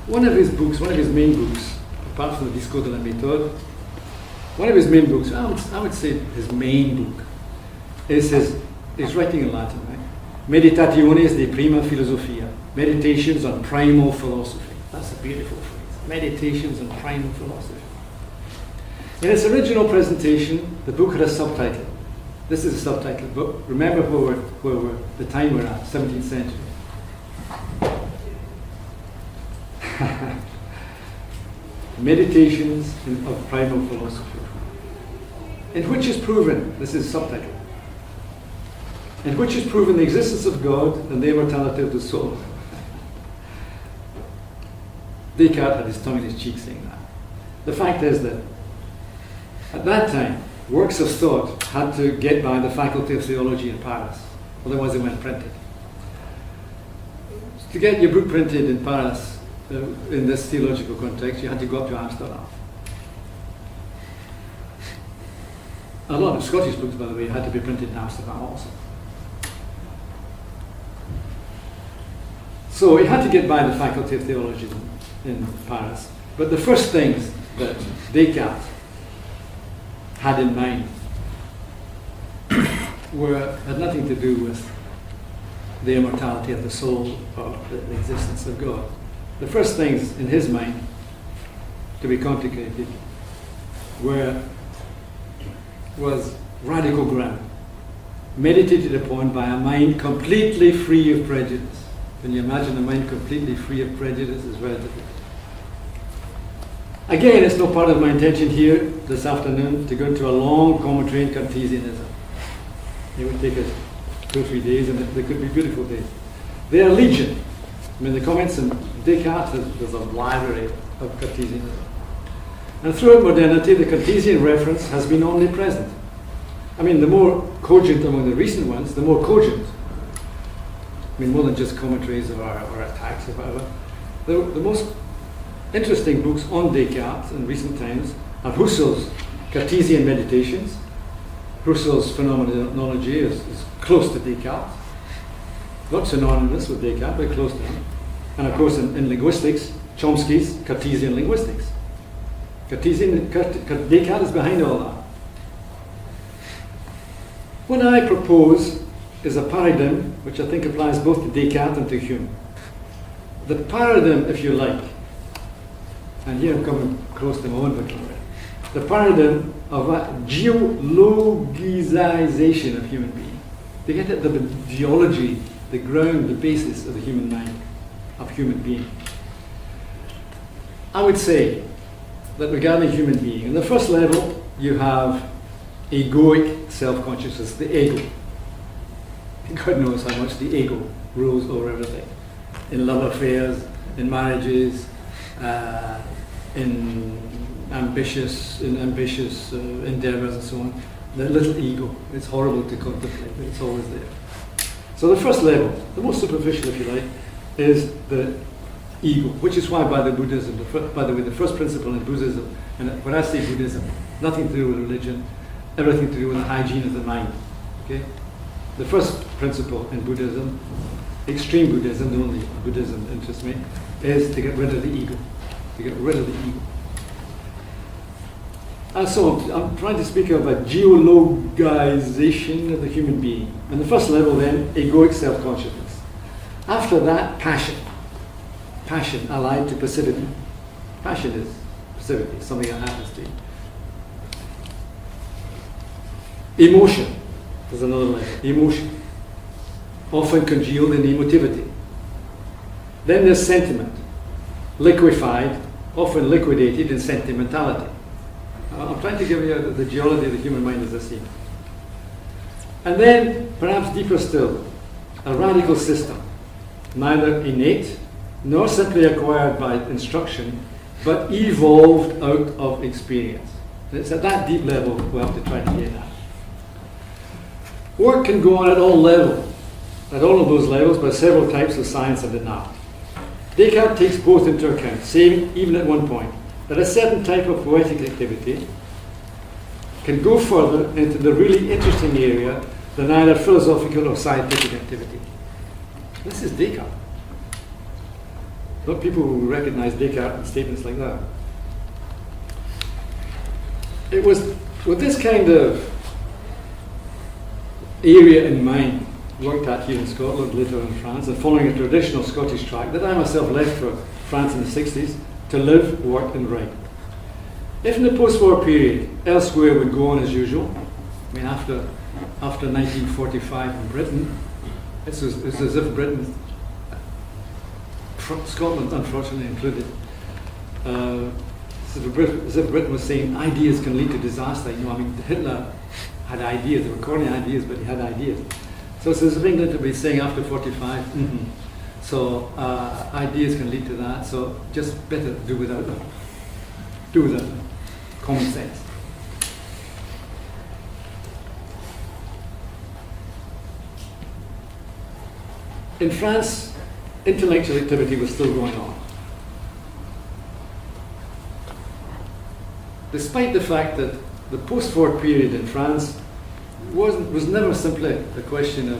[SPEAKER 1] One of his main books, apart from the Discours de la Méthode, one of his main books, I would say his main book, is he's writing in Latin, right? Meditationes de prima philosophia, meditations on primal philosophy. That's a beautiful phrase. Meditations on primal philosophy. In its original presentation, the book had a subtitle. This is a subtitle, but remember where the time we're at, 17th century. Meditations of primal philosophy, in which is proven, this is subtitle, in which is proven the existence of God and the immortality of the soul. Descartes had his tongue in his cheek saying that. The fact is that at that time, works of thought had to get by the Faculty of Theology in Paris, otherwise they weren't printed. To get your book printed in Paris, in this theological context, you had to go up to Amsterdam. A lot of Scottish books, by the way, had to be printed in Amsterdam also. So he had to get by the Faculty of Theology in Paris. But the first things that Descartes had in mind had nothing to do with the immortality of the soul or the existence of God. The first things in his mind to be contemplated was radical ground, meditated upon by a mind completely free of prejudice. Can you imagine a mind completely free of prejudice? Is very difficult. Again, it's not part of my intention here this afternoon to go into a long commentary in Cartesianism. It would take us 2 or 3 days, and they could be beautiful days. They are legion. I mean, the comments in Descartes, there's a library of Cartesianism. And throughout modernity, the Cartesian reference has been omnipresent. I mean, the more cogent among the recent ones, the more cogent. I mean, more than just commentaries or attacks or whatever. The most interesting books on Descartes in recent times are Husserl's Cartesian Meditations. Husserl's phenomenology is close to Descartes. Not synonymous with Descartes, but close to him. And of course, in linguistics, Chomsky's Cartesian linguistics. Descartes is behind all that. What I propose is a paradigm which I think applies both to Descartes and to Hume. The paradigm, if you like, and here I'm coming close to my own vocabulary, the paradigm of a geologization of human being. To get at the geology, the ground, the basis of the human mind, of human being. I would say that regarding human being, in the first level, you have egoic self-consciousness, the ego. God knows how much the ego rules over everything. In love affairs, in marriages, in ambitious endeavors and so on. The little ego, it's horrible to contemplate, but it's always there. So the first level, the most superficial if you like, is the ego, which is why by the way, the first principle in Buddhism, and when I say Buddhism, nothing to do with religion, everything to do with the hygiene of the mind. Okay? The first principle in Buddhism, extreme Buddhism, the only Buddhism interests me, is to get rid of the ego. To get rid of the ego. And so I'm trying to speak of a geologization of the human being. And the first level then, egoic self-consciousness. After that, passion. Passion allied to passivity. Passion is passivity, something that happens to you. Emotion. There's another level. Emotion. Often congealed in emotivity. Then there's sentiment. Liquefied, often liquidated in sentimentality. I'm trying to give you the geology of the human mind as I see it. And then, perhaps deeper still, a radical system, neither innate nor simply acquired by instruction, but evolved out of experience. And it's at that deep level we have to try to get at. Work can go on at all levels, at all of those levels, by several types of science and an art. Descartes takes both into account, saying, even at one point, that a certain type of poetic activity can go further into the really interesting area than either philosophical or scientific activity. This is Descartes. Not people who recognize Descartes in statements like that. It was with this kind of area in mind, worked at here in Scotland, later in France, and following a traditional Scottish track, that I myself left for France in the 60s to live, work and write. If in the post-war period elsewhere would go on as usual, I mean after 1945 in Britain, it's as if Britain, Scotland unfortunately included, as if Britain was saying ideas can lead to disaster. You know, I mean Hitler had ideas, they were corny ideas, but he had ideas. So it's as if England would be saying after 45, so ideas can lead to that, so just better do without them. Do without them. Common sense. In France, intellectual activity was still going on. Despite the fact that the post-war period in France was never simply a question of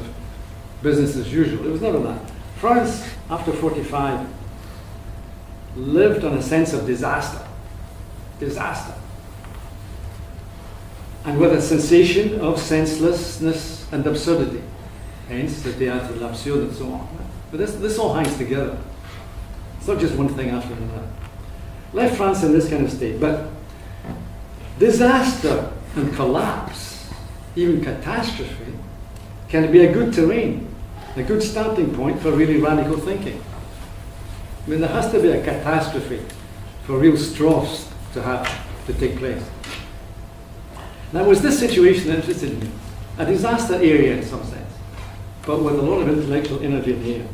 [SPEAKER 1] business as usual. It was none of that. France, after 45, lived on a sense of disaster. Disaster. And with a sensation of senselessness and absurdity. Hence the théâtre de l'absurde and so on. But this all hangs together. It's not just one thing after another. Left France in this kind of state. But disaster and collapse, even catastrophe, can be a good terrain, a good starting point for really radical thinking. I mean, there has to be a catastrophe for real strofes to take place. Now, was this situation that interested me? A disaster area in some sense, but with a lot of intellectual energy in the air.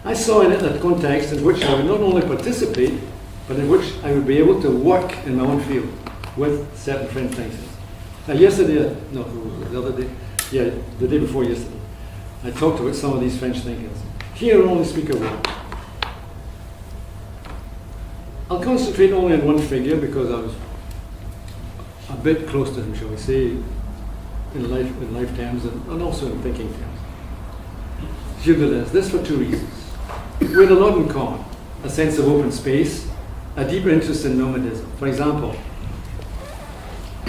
[SPEAKER 1] I saw in it a context in which I would not only participate, but in which I would be able to work in my own field with certain French thinkers. Now, yesterday, no, the other day, yeah, the day before yesterday, I talked about some of these French thinkers. Here, I'll only speak of one. I'll concentrate only on one figure because I was a bit close to him, shall we say, in life terms and also in thinking terms. Gilles Deleuze, this for two reasons. We had a lot in common: a sense of open space, a deeper interest in nomadism. For example,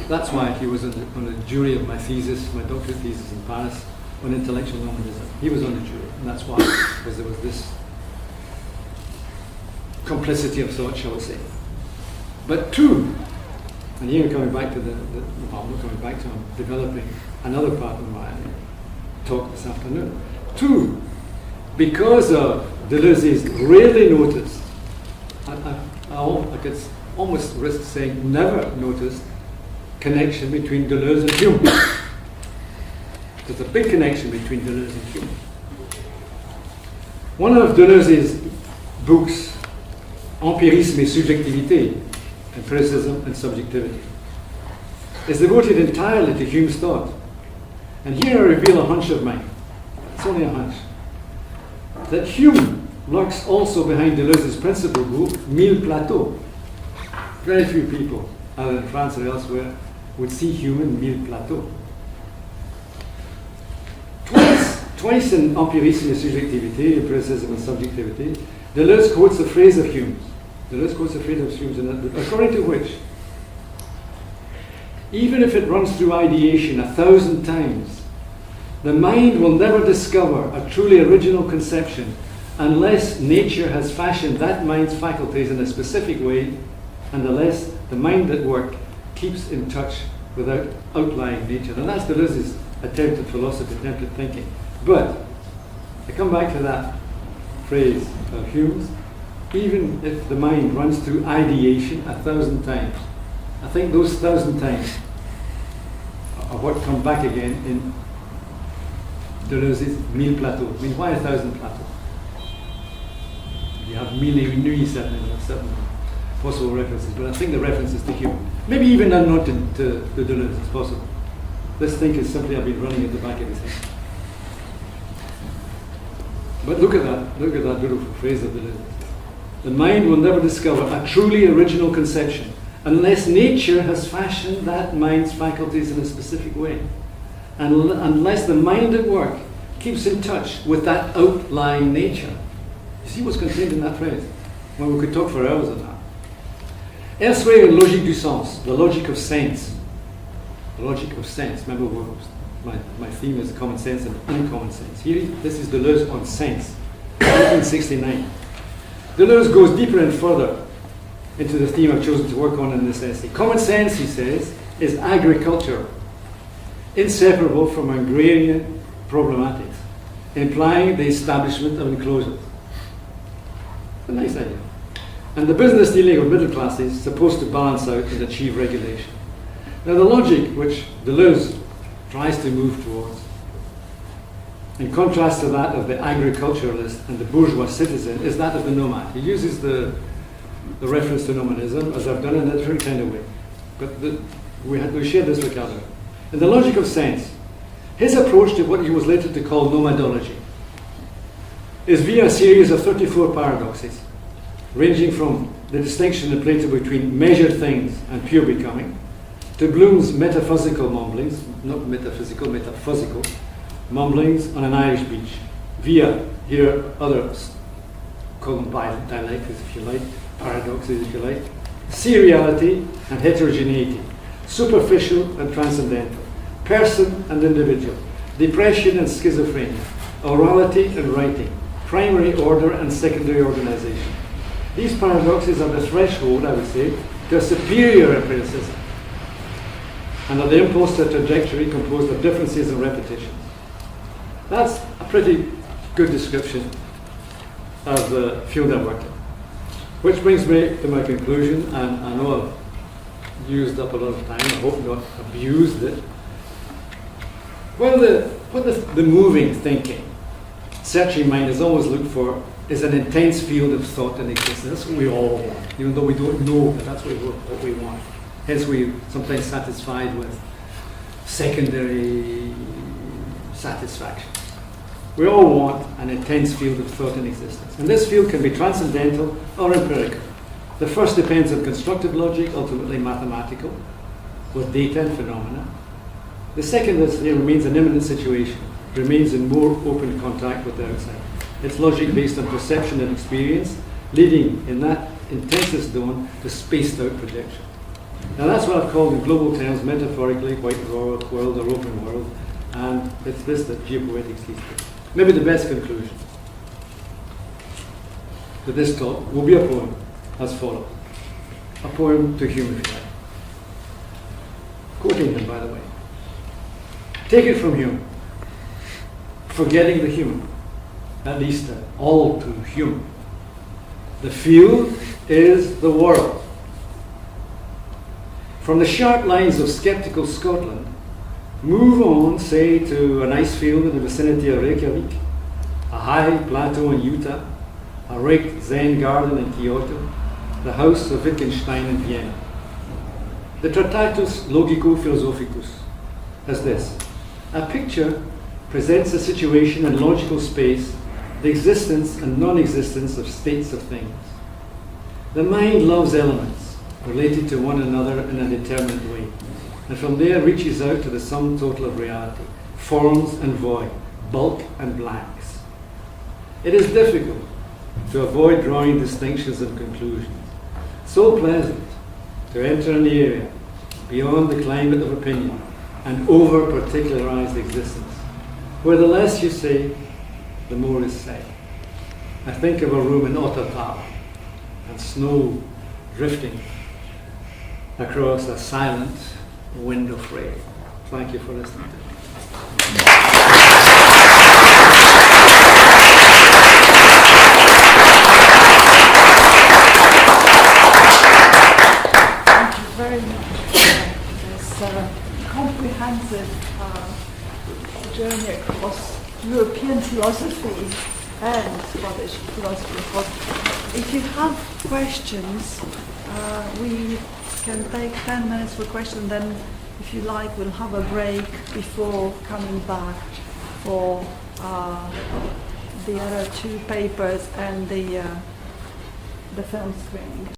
[SPEAKER 1] that's why he was on the jury of my thesis, my doctorate thesis in Paris, on intellectual nomadism. He was on the jury, and that's why, because there was this complicity of thought, shall we say. But two, and here I'm coming back to well, I'm not coming back to, I'm developing another part of my talk this afternoon. Two, because of Deleuze's rarely noticed, I could almost risk saying never noticed, connection between Deleuze and Hume. There's a big connection between Deleuze and Hume. One of Deleuze's books, Empirisme et Subjectivité, Empiricism and Subjectivity, is devoted entirely to Hume's thought. And here I reveal a hunch of mine. It's only a hunch. That Hume lurks also behind Deleuze's principal book, Mille Plateaux. Very few people, either in France or elsewhere, would see Hume in Mille Plateaux. Twice in Empirisme et Subjectivité, Empiricism and Subjectivity, Deleuze quotes a phrase of Hume's. According to which, even if it runs through ideation 1,000 times, the mind will never discover a truly original conception unless nature has fashioned that mind's faculties in a specific way, and unless the mind at work keeps in touch without outlying nature. And that's Deleuze's attempted philosophy, attempted thinking. But I come back to that phrase of Hume's. Even if the mind runs through ideation 1,000 times, I think those 1,000 times are what come back again in Deleuze's Mille Plateaux. I mean, why 1,000 plateaux? You have Mille et une nuits, certain possible references, but I think the reference is to Hume. Maybe even unknown to Deleuze, it's possible. This thing is simply I've been running at the back of his head. But look at that beautiful phrase of Deleuze. The mind will never discover a truly original conception unless nature has fashioned that mind's faculties in a specific way. And unless the mind at work keeps in touch with that outlying nature. You see what's contained in that phrase? Well, we could talk for hours on that. Elsewhere in Logique du Sens, the logic of sense. The logic of sense. Remember, my theme is common sense and uncommon sense. Here, this is Deleuze on sense, 1969. Deleuze goes deeper and further into the theme I've chosen to work on in this essay. Common sense, he says, is agriculture, inseparable from agrarian problematics, implying the establishment of enclosures. It's a nice idea. And the business dealing with middle classes is supposed to balance out and achieve regulation. Now, the logic which Deleuze tries to move towards, in contrast to that of the agriculturalist and the bourgeois citizen, is that of the nomad. He uses the reference to nomadism, as I've done in a different kind of way. But we share this with Kenneth. In the logic of sense, his approach to what he was later to call nomadology is via a series of 34 paradoxes, ranging from the distinction in Plato between measured things and pure becoming, to Bloom's metaphysical mumblings, not metaphysical, metaphysical, mumblings on an Irish beach. via, here are others, call them dialectics if you like, paradoxes if you like, seriality and heterogeneity, superficial and transcendental, person and individual, depression and schizophrenia, orality and writing, primary order and secondary organization. These paradoxes are the threshold, I would say, to a superior empiricism, and are the impulse to a trajectory composed of differences and repetitions. That's a pretty good description of the field I work in. Which brings me to my conclusion, and I know I've used up a lot of time, I hope not abused it. Well, what the moving, thinking, searching mind has always looked for is an intense field of thought and existence. That's what we all want, even though we don't know that that's what we want. Hence we're sometimes satisfied with secondary satisfaction. We all want an intense field of thought and existence. And this field can be transcendental or empirical. The first depends on constructive logic, ultimately mathematical, with data and phenomena. The second is it remains an immanent situation, remains in more open contact with the outside. It's logic based on perception and experience, leading in that intensest dawn to spaced out projection. Now that's what I've called in global terms, metaphorically, white world or open world, and it's this that geopoetics leads to. Maybe the best conclusion to this talk will be a poem as follows. A poem to Hume, if you like. Quoting him, by the way. Take it from Hume. Forgetting the human, at least all to Hume. The field is the world. From the sharp lines of sceptical Scotland, move on, say, to an ice field in the vicinity of Reykjavik, a high plateau in Utah, a raked Zen garden in Kyoto, the house of Wittgenstein in Vienna. The Tractatus Logico-Philosophicus has this. A picture presents a situation in logical space, the existence and non-existence of states of things. The mind loves elements related to one another in a determined way, and from there reaches out to the sum total of reality, forms and void, bulk and blanks. It is difficult to avoid drawing distinctions and conclusions. So pleasant to enter an area beyond the climate of opinion and over-particularized existence, where the less you say, the more is said. I think of a room in Ottawa and snow drifting across a silent window frame. Thank you for listening to me.
[SPEAKER 2] Thank you very much for this comprehensive journey across European philosophy and Scottish philosophy. If you have questions, we can take 10 minutes for questions, then if you like we'll have a break before coming back for the other two papers and the film screening.